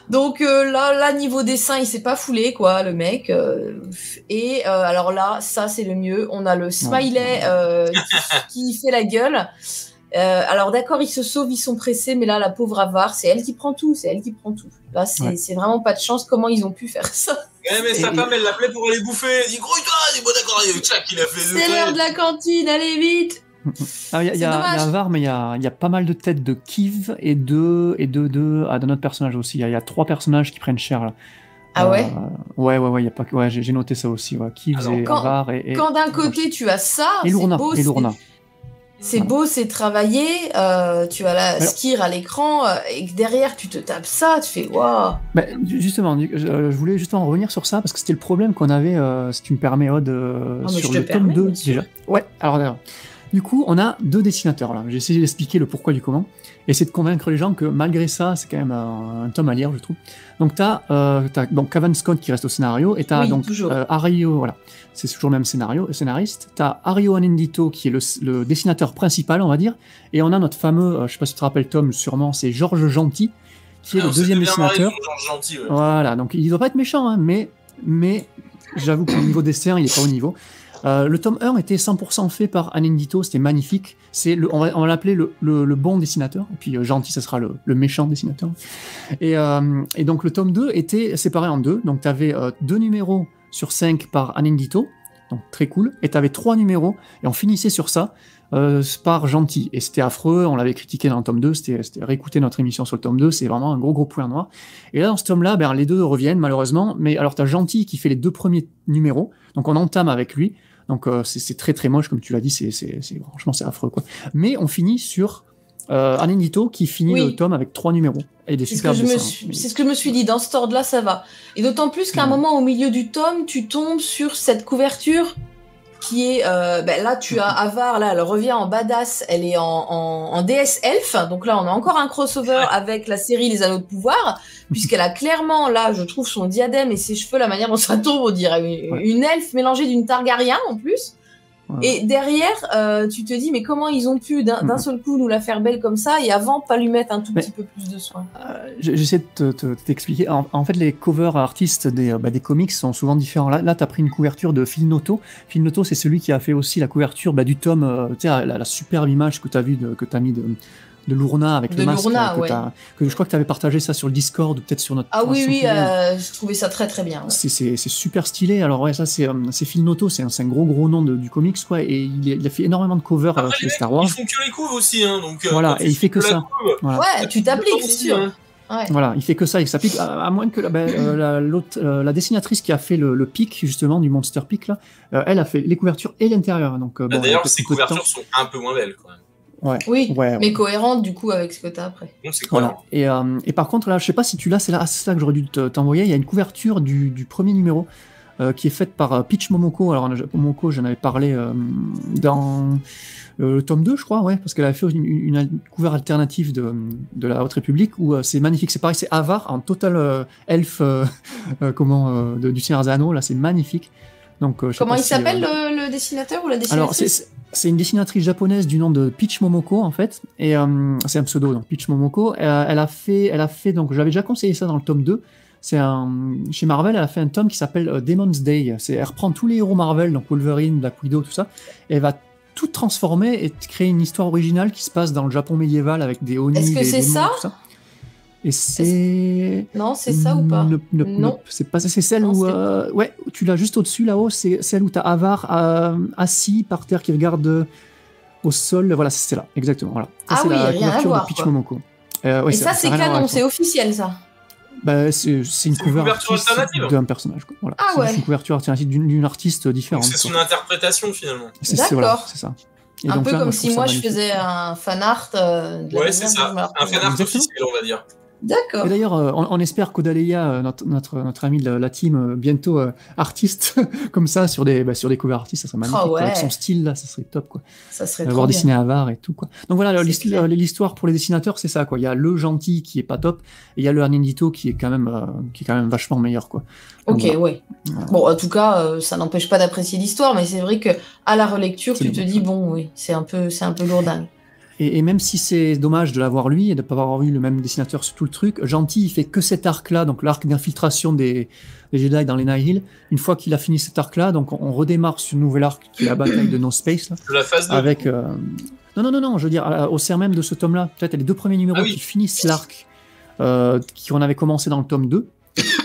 Donc là, niveau dessin, il s'est pas foulé, quoi, le mec. Alors là, ça, c'est le mieux. On a le smiley qui fait la gueule. Alors d'accord, ils se sauvent, ils sont pressés, mais là, la pauvre Avar, c'est elle qui prend tout. Là, c'est vraiment pas de chance. Comment ils ont pu faire ça? Ouais, mais sa femme, elle l'appelait pour aller bouffer. Elle dit, grouille-toi, il dit, bon, d'accord, il a fait. C'est l'heure de la cantine, allez vite! Il y a Avar, mais il y a pas mal de têtes de Kiv et de notre personnage aussi. Il y a 3 personnages qui prennent cher là. Ah ouais. Ouais, j'ai noté ça aussi. Ouais. Kiv et Avar et quand d'un côté tu as ça, et Lourna. C'est beau, c'est travaillé. Tu as la Skir à l'écran et derrière tu te tapes ça, tu fais waouh. Justement, je voulais justement revenir sur ça parce que c'était le problème qu'on avait, si tu me permets, Aude, sur le tome 2 déjà. Ouais. Alors d'ailleurs. Du coup, on a 2 dessinateurs là. J'ai essayé d'expliquer le pourquoi du comment, et c'est de convaincre les gens que malgré ça, c'est quand même un tome à lire, je trouve. Donc t'as donc Cavan Scott qui reste au scénario, et t'as donc Ario, voilà, c'est toujours le même scénariste. T'as Ario Anindito qui est le dessinateur principal, on va dire, et on a notre fameux, je sais pas si tu te rappelles Tom, sûrement, c'est Georges Gentil qui est le deuxième dessinateur. Gentil, ouais. Voilà, donc il doit pas être méchant, hein, mais j'avoue qu'au niveau dessin, il est pas au niveau. Le tome 1 était 100% fait par Anindito, c'était magnifique. On va l'appeler le bon dessinateur, et puis Gentil, ça sera le méchant dessinateur. Et donc le tome 2 était séparé en 2, donc tu avais 2 numéros sur 5 par Anindito, donc très cool. Et t'avais 3 numéros, et on finissait sur ça, par Gentil. Et c'était affreux, on l'avait critiqué dans le tome 2, c'était réécouter notre émission sur le tome 2, c'est vraiment un gros point noir. Et là, dans ce tome-là, les deux reviennent, malheureusement, mais alors t'as Gentil qui fait les 2 premiers numéros, donc on entame avec lui, donc c'est très très moche, comme tu l'as dit, franchement c'est affreux, quoi. Mais on finit sur Anindito qui finit le tome avec 3 numéros. Et des super dessins. C'est ce que je me suis dit, dans cet ordre-là, ça va. Et d'autant plus qu'à un moment, au milieu du tome, tu tombes sur cette couverture qui est... là, tu as Avar, là, elle revient en badass, elle est en déesse elfe, donc là, on a encore un crossover avec la série Les Anneaux de Pouvoir, puisqu'elle a clairement, là, je trouve, son diadème et ses cheveux, la manière dont ça tombe, on dirait une elfe mélangée d'une Targaryen, en plus. Et derrière, tu te dis, mais comment ils ont pu d'un seul coup nous la faire belle comme ça et avant pas lui mettre un tout petit peu plus de soin. J'essaie de t'expliquer. En fait, les cover artistes des comics sont souvent différents. Là t'as pris une couverture de Phil Noto. Phil Noto, c'est celui qui a fait aussi la couverture du tome, tu sais, la superbe image que t'as vu, que t'as mis de Lourna avec le masque, que je crois que tu avais partagé ça sur le Discord ou peut-être sur notre... Ah oui, je trouvais ça très très bien. Ouais. C'est super stylé. Alors ça c'est Phil Noto, c'est un gros nom du comics, quoi, et il a fait énormément de covers chez Star Wars. Ils font que les couves aussi, hein, donc... Voilà, et il fait que ça. Voilà. Ouais, tu t'appliques, c'est sûr. Hein. Ouais. Voilà, il fait que ça, il s'applique, à moins que la dessinatrice qui a fait le pic, justement, du Monster Peak, là, elle a fait les couvertures et l'intérieur. Donc, d'ailleurs, ces couvertures sont un peu moins belles, quand même. Mais cohérente du coup avec ce que t'as après. Donc c'est cohérent. Voilà. Et par contre là, je sais pas si tu l'as, c'est ça que j'aurais dû t'envoyer. Il y a une couverture du premier numéro qui est faite par Peach Momoko. Alors Momoko, j'en avais parlé dans le tome 2, je crois, parce qu'elle avait fait une couverture alternative de la Haute République où c'est magnifique. C'est pareil, c'est Avar en total elfe du Seigneur des Anneaux. Là, c'est magnifique. Donc, comment il s'appelle le dessinateur ou la dessinatrice? Alors c'est une dessinatrice japonaise du nom de Peach Momoko en fait, et c'est un pseudo, donc Peach Momoko. Elle a fait donc j'avais déjà conseillé ça dans le tome 2. Chez Marvel, elle a fait un tome qui s'appelle Demon's Day. Elle reprend tous les héros Marvel, donc Wolverine, Black Widow, tout ça, et elle va tout transformer et créer une histoire originale qui se passe dans le Japon médiéval avec des oni, Est-ce que c'est ça ça? Et c'est... Non, c'est ça ou pas? Non. C'est celle où... tu l'as juste au-dessus, là-haut, c'est celle où tu as Avar assis par terre qui regarde au sol. Voilà, c'est celle-là, exactement. Voilà. Ça, c'est la couverture de Peach Momoko. Et ça, c'est canon, c'est officiel, ça? C'est une couverture alternative d'un personnage. Quoi. Voilà. C'est une couverture alternative d'une artiste différente. C'est son interprétation, finalement. D'accord. C'est ça. Et un peu comme si moi, je faisais un fan art. Ouais, c'est ça. Un fan art officiel, on va dire. D'accord. Et d'ailleurs, on espère qu'Odaléa, notre ami de la team, bientôt artiste comme ça sur des covers artistes, ça serait magnifique. Avec son style là, ça serait top, quoi. Ça serait avoir dessiné Avar et tout, quoi. Donc voilà, l'histoire pour les dessinateurs, c'est ça, quoi. Il y a le gentil qui est pas top, et il y a le Anindito qui est quand même vachement meilleur, quoi. Donc, ok, ouais. Bon, en tout cas, ça n'empêche pas d'apprécier l'histoire, mais c'est vrai que à la relecture, tu te dis c'est un peu lourdingue. Et même si c'est dommage de l'avoir lui et de ne pas avoir eu le même dessinateur sur tout le truc, Gentil, il fait que cet arc-là, donc l'arc d'infiltration des Jedi dans les Nihil. Une fois qu'il a fini cet arc-là, donc on redémarre sur une nouvelle arc qui est la bataille de No Space. Là, la phase 2. Avec, non, je veux dire, au sein même de ce tome-là, peut-être les 2 premiers numéros qui finissent l'arc qu'on avait commencé dans le tome 2.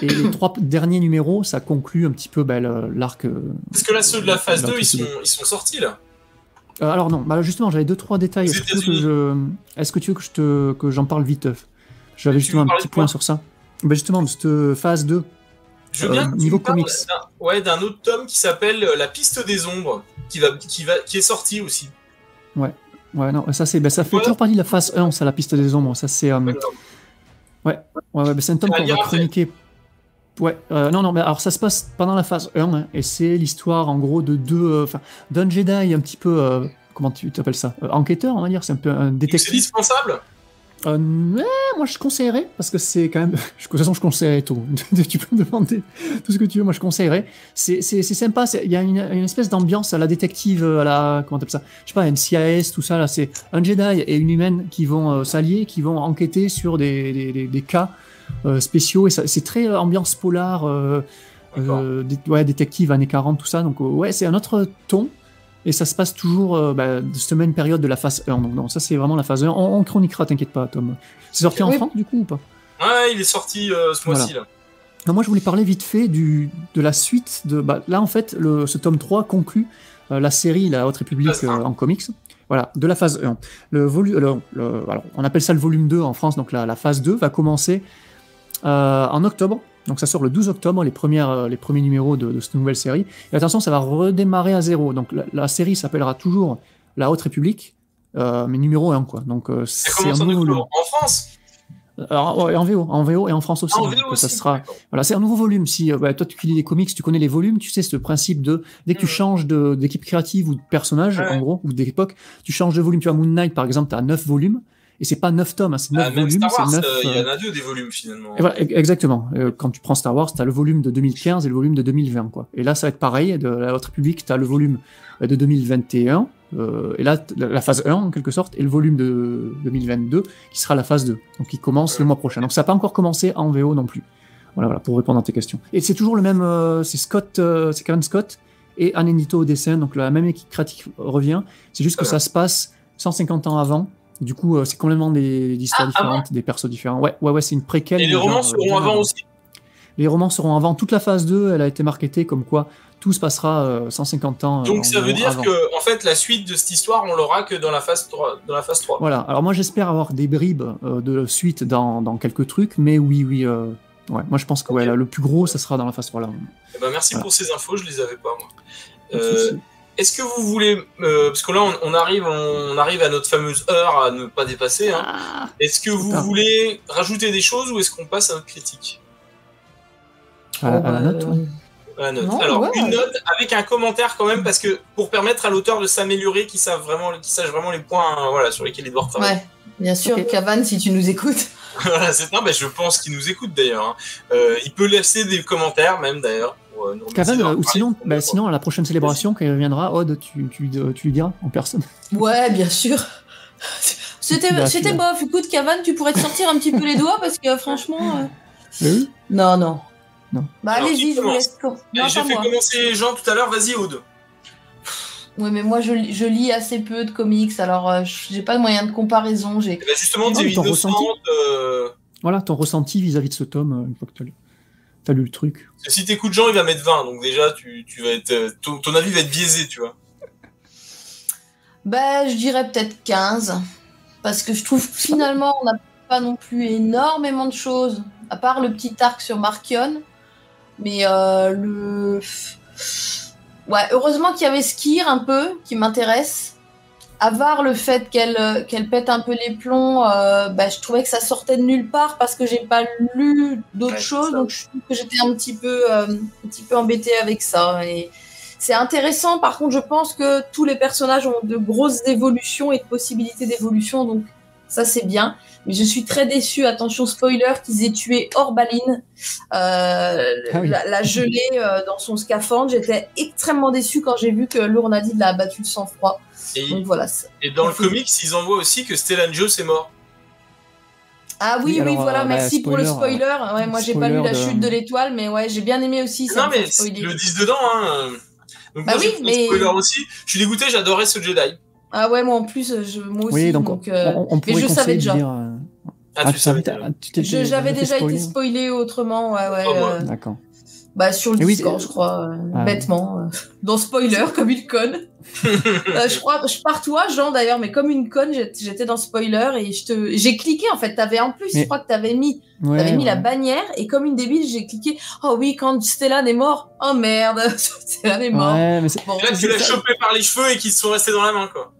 Et les 3 derniers numéros, ça conclut un petit peu l'arc. Parce que là, ceux de la phase 2, ils sont sortis là. Alors non, justement, j'avais 2-3 détails. Est-ce que tu veux que j'en parle vite? J'avais justement un petit point sur ça. Justement, de cette phase 2, je veux bien niveau comics. D'un autre tome qui s'appelle La Piste des Ombres, qui est sorti aussi. Ouais, non, ça fait toujours partie de la phase 1, ça, La Piste des Ombres. Ça, c'est... c'est un tome qu'on va chroniquer. Non, mais alors ça se passe pendant la phase 1, et c'est l'histoire en gros d'un Jedi un petit peu, comment tu t'appelles ça, enquêteur, on va dire, c'est un peu un détective. C'est dispensable. Moi je conseillerais, parce que c'est quand même, de toute façon je conseillerais tout, tu peux me demander tout ce que tu veux, moi je conseillerais, c'est sympa, il y a une espèce d'ambiance à la détective, à la, comment t'appelles ça, je sais pas, NCIS, tout ça, là, c'est un Jedi et une humaine qui vont s'allier, qui vont enquêter sur des cas spéciaux, et ça, c'est très ambiance polar, détective années 40, tout ça, donc c'est un autre ton, et ça se passe toujours de cette même période de la phase 1, donc non, ça c'est vraiment la phase 1, on chroniquera, t'inquiète pas Tom. C'est sorti en France du coup ou pas? Ouais, il est sorti ce mois-ci là. Non, moi je voulais parler vite fait de la suite de. Là en fait, ce tome 3 conclut la série La Haute République en comics. Voilà, de la phase 1. Alors, on appelle ça le volume 2 en France, donc la phase 2 va commencer en octobre. Donc ça sort le 12 octobre, les premiers numéros de cette nouvelle série. Et attention, ça va redémarrer à zéro. Donc la série s'appellera toujours La Haute République, mais numéro 1, quoi. Donc c'est un nouveau volume. En France? Alors, ouais, en VO et en France aussi. En VO aussi, ça sera, voilà, c'est un nouveau volume. Si toi tu lis les comics, tu connais les volumes, tu sais ce principe de dès que tu changes d'équipe créative ou de personnage, en gros, ou d'époque, tu changes de volume. Tu vois, Moon Knight par exemple, tu as 9 volumes. Et c'est pas 9 tomes, hein, c'est 9 volumes. Star Wars, 9, il y en a 2 des volumes finalement. Et voilà, exactement. Quand tu prends Star Wars, tu as le volume de 2015 et le volume de 2020. Quoi. Et là, ça va être pareil. De la Haute République, tu as le volume de 2021. Et là, la phase 1 en quelque sorte, et le volume de 2022 qui sera la phase 2. Donc qui commence le mois prochain. Donc ça n'a pas encore commencé en VO non plus. Voilà, pour répondre à tes questions. Et c'est toujours le même. C'est Kevin Scott et Anelito au dessin. Donc la même équipe créative revient. C'est juste que ça se passe 150 ans avant. Du coup, c'est complètement des histoires différentes, des persos différents. Ouais, c'est une préquelle. Et les romans seront avant aussi. Les romans seront avant. Toute la phase 2, elle a été marketée comme quoi tout se passera 150 ans. Donc ça veut dire que, en fait, la suite de cette histoire, on l'aura que dans la phase 3. Voilà. Alors moi, j'espère avoir des bribes de suite dans quelques trucs, mais oui. Ouais. Moi, je pense que le plus gros, ça sera dans la phase 3 là. Merci pour ces infos, je les avais pas moi. Est-ce que vous voulez, parce que là on arrive à notre fameuse heure à ne pas dépasser, hein. Est-ce que vous voulez rajouter des choses ou est-ce qu'on passe à notre critique? À la note, ouais. À la note. Alors une note avec un commentaire quand même, parce que pour permettre à l'auteur de s'améliorer, qu'il sache vraiment les points sur lesquels il doit travailler. Ouais, bien sûr, Cavan, si tu nous écoutes. Voilà, je pense qu'il nous écoute d'ailleurs. Hein. Il peut laisser des commentaires même d'ailleurs. Cavan, ou sinon à la prochaine célébration quand il reviendra, Aude, tu lui diras en personne. Ouais, bien sûr. C'était bof. Écoute, Cavan, tu pourrais te sortir un petit peu les doigts parce que franchement. Oui. Non. Allez-y, je vous laisse. J'ai fait commencer Jean tout à l'heure. Vas-y, Aude. Oui, mais moi je lis assez peu de comics, alors j'ai pas de moyen de comparaison. Justement, t'es innocente. Voilà, ton ressenti vis-à-vis de ce tome une fois que t'as lu le truc. Si t'écoutes Jean, il va mettre 20, donc déjà tu vas être, ton avis va être biaisé, tu vois. Je dirais peut-être 15, parce que je trouve que finalement on n'a pas non plus énormément de choses, à part le petit arc sur Marchion, mais heureusement qu'il y avait Skir un peu, qui m'intéresse. À part le fait qu'elle pète un peu les plombs, je trouvais que ça sortait de nulle part parce que j'ai pas lu d'autres choses, donc je trouve que j'étais un petit peu embêtée avec ça. Et c'est intéressant, par contre, je pense que tous les personnages ont de grosses évolutions et de possibilités d'évolution, donc ça c'est bien. Mais je suis très déçue, attention spoiler, qu'ils aient tué Orbaline, la gelée dans son scaphandre. J'étais extrêmement déçue quand j'ai vu que Lournadid l'a abattu de sang-froid. Donc voilà. Et dans le comics, ils envoient aussi que Stellan Jones est mort. Ah oui, voilà, merci pour le spoiler. Moi j'ai pas lu La Chute de l'Étoile, mais j'ai bien aimé aussi. Non, mais ils le disent dedans, hein. Donc moi j'ai fait spoiler aussi. Je suis dégoûté, j'adorais ce Jedi. Ah ouais, moi en plus, moi aussi. Oui, donc mais je savais déjà. Tu savais j'avais déjà été spoilé autrement, D'accord. Sur le Discord, je crois, bêtement. Dans spoiler, comme une conne. Je crois, par toi, Jean, d'ailleurs, mais comme une conne, j'étais dans spoiler et j'ai cliqué, en fait. Je crois que t'avais mis la bannière et comme une débile, j'ai cliqué. Oh oui, quand Stellan est mort. Oh merde, Stellan est mort. Ouais, mais et là, tu l'as chopé par les cheveux et qu'ils sont restés dans la main, quoi.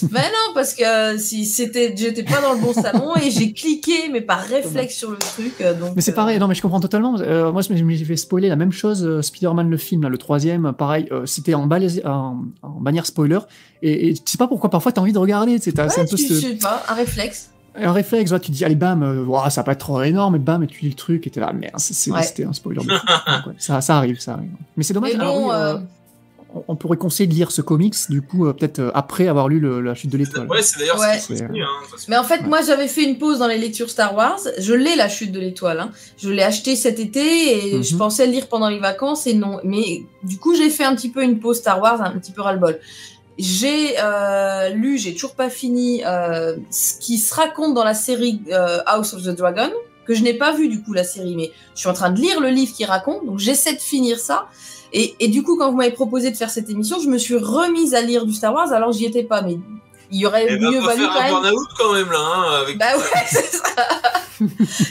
Ben non, parce que j'étais pas dans le bon salon et j'ai cliqué, mais par réflexe sur le truc. Donc, mais c'est pareil, non, mais je comprends totalement. Moi, je me fait spoiler la même chose. Spider-Man, le film, là, le 3e, pareil, c'était en bannière spoiler. Et tu sais pas pourquoi, parfois, t'as envie de regarder. C'est un peu je sais pas, un réflexe. Un réflexe, tu te dis, allez, bam, ça va pas être trop énorme, et bam, et tu lis le truc, et t'es là, merde, c'était un spoiler. Donc, ça arrive. Mais c'est dommage. On pourrait conseiller de lire ce comics, du coup, peut-être après avoir lu La Chute de l'Étoile. Ouais, c'est d'ailleurs ce qui est mais en fait, moi, j'avais fait une pause dans les lectures Star Wars. Je l'ai, La Chute de l'Étoile. Hein. Je l'ai acheté cet été et je pensais le lire pendant les vacances et non. Mais du coup, j'ai fait un petit peu une pause Star Wars, un petit peu ras-le-bol. J'ai toujours pas fini ce qui se raconte dans la série House of the Dragon. que je n'ai pas vu du coup la série, mais je suis en train de lire le livre qui raconte, donc j'essaie de finir ça. Et du coup, quand vous m'avez proposé de faire cette émission, je me suis remise à lire du Star Wars, alors j'y étais pas, mais il y aurait mieux valu quand même. Burn-out quand même là, hein, avec... Bah ouais, c'est ça.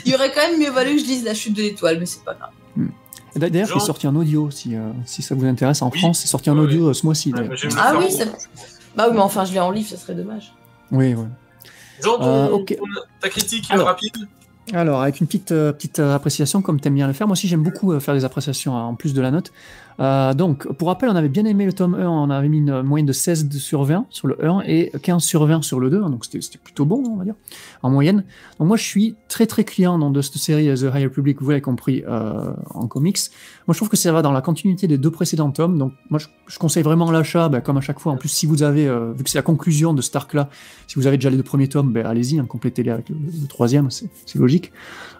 Il y aurait quand même mieux valu que je lise La Chute de l'Étoile, mais c'est pas grave. D'ailleurs, c'est sorti en audio, si ça vous intéresse. En France, c'est sorti en audio ce mois-ci. Ouais, ah oui, bah oui, mais enfin, je l'ai en livre, ça serait dommage. Oui, oui. Genre, ta critique rapide. Alors, avec une petite appréciation, comme tu aimes bien le faire, moi aussi j'aime beaucoup faire des appréciations en plus de la note. Donc, pour rappel, on avait bien aimé le tome 1, on avait mis une moyenne de 16 sur 20 sur le 1 et 15 sur 20 sur le 2, donc c'était plutôt bon, on va dire, en moyenne. Donc moi je suis très très client de cette série The High Republic, vous l'avez compris, en comics. Moi je trouve que ça va dans la continuité des 2 précédents tomes, donc moi je conseille vraiment l'achat, comme à chaque fois. En plus, si vous avez, vu que c'est la conclusion de cet arc-là, si vous avez déjà les 2 premiers tomes, allez-y, complétez-les avec le 3e, c'est logique.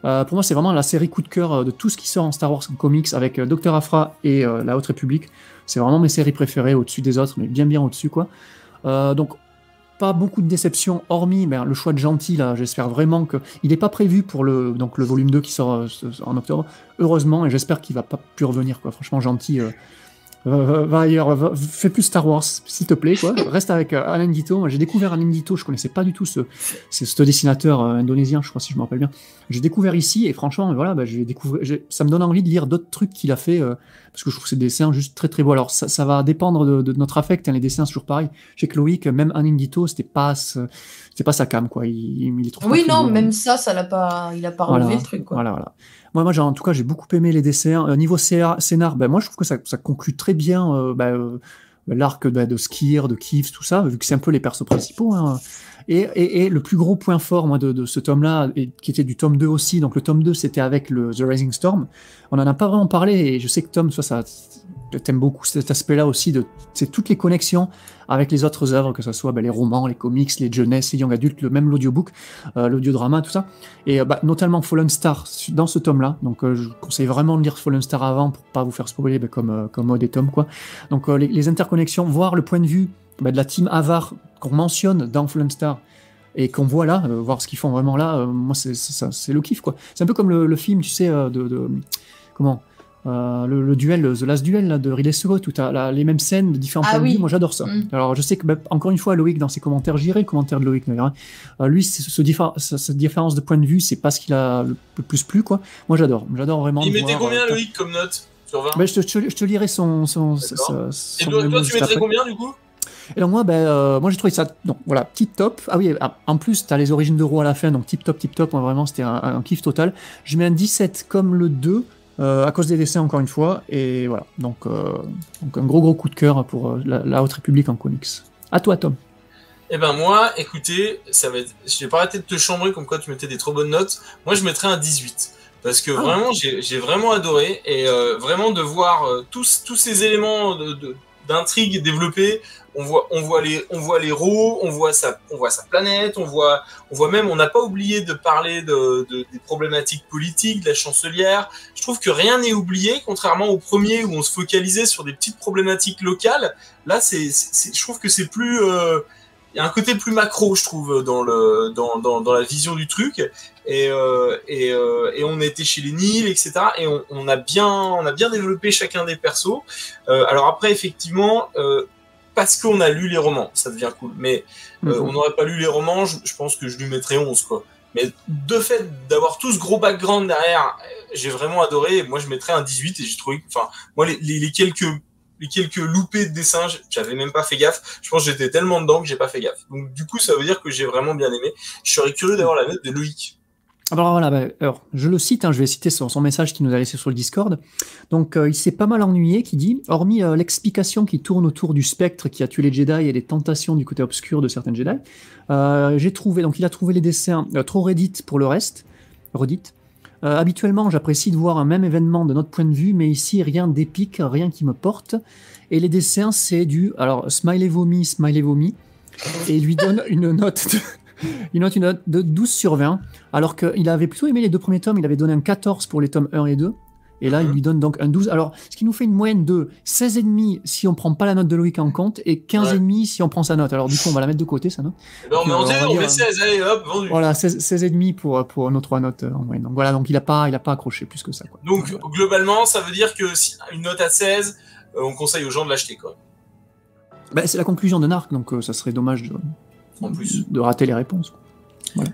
Pour moi c'est vraiment la série coup de cœur de tout ce qui sort en Star Wars en comics, avec Dr. Aphra et la Haute République. C'est vraiment mes séries préférées, au-dessus des autres, mais bien au-dessus, quoi. Donc pas beaucoup de déceptions, hormis le choix de Gentil, là, j'espère vraiment que... Il n'est pas prévu pour le volume 2 qui sort en octobre, heureusement, et j'espère qu'il va pas plus revenir, quoi. Franchement, Gentil... va ailleurs, fais plus Star Wars, s'il te plaît, quoi. Reste avec Alain Guito. Moi, j'ai découvert Alain Guito, je connaissais pas du tout ce dessinateur indonésien, je crois, si je me rappelle bien. J'ai découvert ici, et franchement, voilà, ça me donne envie de lire d'autres trucs qu'il a fait, parce que je trouve ces dessins juste très très beaux. Alors, ça va dépendre de notre affect, les dessins, c'est toujours pareil. Chez Loïc, même Alain Guito, c'était pas sa came, quoi. Il est trop... Oui, non, même ça il a pas relevé le truc, quoi. Voilà. Moi, en tout cas, j'ai beaucoup aimé les dessins. Niveau scénar, moi, je trouve que ça conclut très bien l'arc de Skir, de Keeves, tout ça, vu que c'est un peu les persos principaux. Hein. Et le plus gros point fort, moi, de ce tome-là, et qui était du tome 2 aussi, donc le tome 2, c'était avec The Rising Storm. On n'en a pas vraiment parlé, et je sais que Tom, ça t'aimes beaucoup cet aspect-là aussi, c'est toutes les connexions avec les autres œuvres, que ce soit les romans, les comics, les jeunesse, les young adultes, même l'audiobook, l'audiodrama, tout ça, et notamment Fallen Star dans ce tome-là. Donc je conseille vraiment de lire Fallen Star avant pour pas vous faire spoiler comme Maud et Tom, quoi. Donc les interconnexions, voir le point de vue de la team Avar qu'on mentionne dans Fallen Star et qu'on voit là, voir ce qu'ils font vraiment là, moi c'est le kiff, quoi. C'est un peu comme le film, tu sais, le duel, The Last Duel là, de Ridley Scott, où tu as les mêmes scènes de différents points de vue. Moi j'adore ça. Alors je sais que, encore une fois, Loïc, dans ses commentaires, j'irai le commentaire de Loïc d'ailleurs, lui, cette différence de point de vue, c'est pas ce qu'il a le plus plu, quoi. Moi j'adore vraiment. Il mettait combien, Loïc, comme note sur 20? Je te lirai son et toi, tu mettrais combien du coup? Et donc moi j'ai trouvé ça, donc voilà, tip top. Ah oui, en plus t'as les origines de Roi à la fin, donc tip top, moi vraiment c'était un kiff total. Je mets un 17 comme le 2, à cause des dessins encore une fois, et voilà, donc un gros coup de cœur pour la Haute République en comics. À toi, Tom. Eh ben moi, écoutez, je vais pas arrêter de te chambrer comme quoi tu mettais des trop bonnes notes. Moi je mettrais un 18. Parce que vraiment, j'ai vraiment adoré, et vraiment de voir tous ces éléments d'intrigue développés. On voit les héros, on voit sa planète, on voit même, on n'a pas oublié de parler des problématiques politiques, de la chancelière. Je trouve que rien n'est oublié, contrairement au premier où on se focalisait sur des petites problématiques locales. Là, je trouve que c'est plus, il y a un côté plus macro, je trouve, dans la vision du truc. Et on a été chez les Nils, etc. Et on a bien développé chacun des persos. Alors après, effectivement, parce qu'on a lu les romans, ça devient cool. Mais on n'aurait pas lu les romans, je pense que je lui mettrais 11, quoi. Mais de fait d'avoir tout ce gros background derrière, j'ai vraiment adoré. Moi, je mettrais un 18, et j'ai trouvé, moi, les quelques loupés de dessin, j'avais même pas fait gaffe. Je pense que j'étais tellement dedans que j'ai pas fait gaffe. Donc du coup, ça veut dire que j'ai vraiment bien aimé. Je serais curieux d'avoir la note de Loïc. Alors voilà, alors, je le cite, je vais citer son message qu'il nous a laissé sur le Discord. Donc il s'est pas mal ennuyé, qui dit « Hormis l'explication qui tourne autour du spectre qui a tué les Jedi et les tentations du côté obscur de certains Jedi, il a trouvé les dessins trop Reddit pour le reste. Habituellement, j'apprécie de voir un même événement de notre point de vue, mais ici, rien d'épique, rien qui me porte. Et les dessins, c'est alors, smiley vomi, et il lui donne une note de 12 sur 20, alors qu'il avait plutôt aimé les 2 premiers tomes, il avait donné un 14 pour les tomes 1 et 2, Et là, il lui donne donc un 12. Alors, ce qui nous fait une moyenne de 16,5 si on prend pas la note de Loïc en compte et 15,5 si on prend sa note. Alors, du coup, on va la mettre de côté, sa note. Non, mais on met 16, allez, hop, vendu. Voilà, 16,5 pour nos 3 notes en moyenne. Donc voilà, donc il a pas accroché plus que ça, quoi. Donc, globalement, ça veut dire que si une note à 16, on conseille aux gens de l'acheter, quoi. Ben, c'est la conclusion de Narc, donc ça serait dommage de rater les réponses, quoi. Voilà.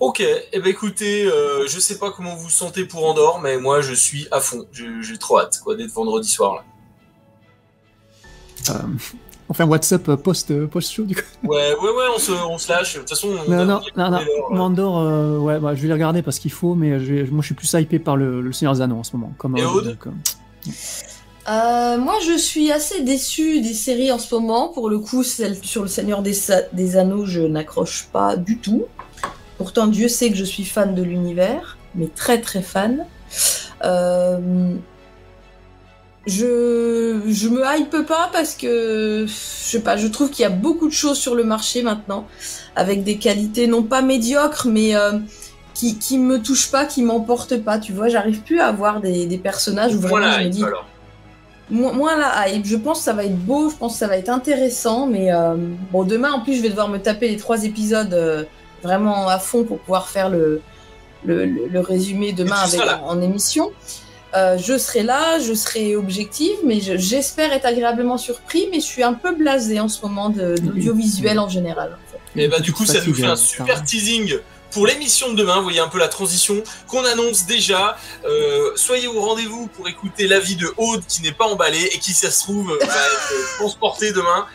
Ok, eh ben écoutez, je sais pas comment vous vous sentez pour Andorre, mais moi je suis à fond. J'ai trop hâte, quoi, d'être vendredi soir là. On fait un WhatsApp post-show du coup. Ouais, on se lâche. De toute façon, non. Andorre, ouais, bah, je vais les regarder parce qu'il faut, mais moi je suis plus hypé par le Seigneur des Anneaux en ce moment. Et Aude moi je suis assez déçu des séries en ce moment. Pour le coup, celle sur le Seigneur des Anneaux, je n'accroche pas du tout. Pourtant, Dieu sait que je suis fan de l'univers, mais très très fan. Je me hype pas parce que, je sais pas, je trouve qu'il y a beaucoup de choses sur le marché maintenant, avec des qualités non pas médiocres, mais qui me touchent pas, qui m'emportent pas. Tu vois, j'arrive plus à avoir des personnages où vraiment je me dis... Moi, la hype, je pense que ça va être beau, je pense que ça va être intéressant, mais bon, demain, en plus, je vais devoir me taper les 3 épisodes... vraiment à fond pour pouvoir faire le résumé demain en émission. Je serai là, je serai objective, mais j'espère être agréablement surpris, mais je suis un peu blasée en ce moment de l'audiovisuel en général. En fait. Et bah du coup, ça nous fait un super teasing pour l'émission de demain. Vous voyez un peu la transition qu'on annonce déjà. Soyez au rendez-vous pour écouter l'avis de Aude qui n'est pas emballé et qui, ça se trouve, va être transporté demain.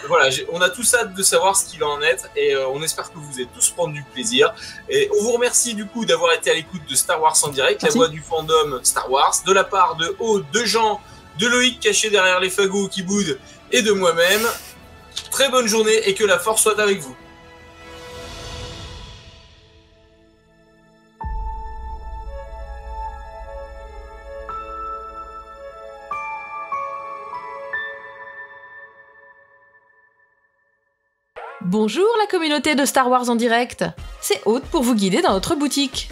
Voilà, on a tous hâte de savoir ce qu'il va en être et on espère que vous avez tous prendre du plaisir. Et on vous remercie du coup d'avoir été à l'écoute de Star Wars en direct, la voix du fandom Star Wars, de la part de Aude, de Jean, de Loïc caché derrière les fagots qui boudent et de moi-même. Très bonne journée et que la force soit avec vous. Bonjour la communauté de Star Wars en direct, c'est Aude pour vous guider dans notre boutique.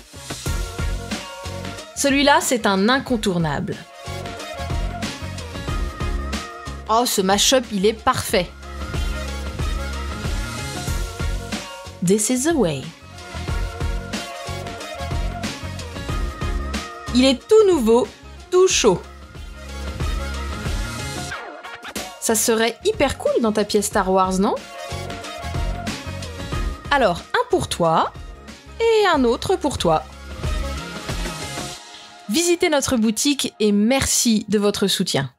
Celui-là, c'est un incontournable. Oh, ce mash-up, il est parfait. This is the way. Il est tout nouveau, tout chaud. Ça serait hyper cool dans ta pièce Star Wars, non ? Alors, un pour toi et un autre pour toi. Visitez notre boutique et merci de votre soutien.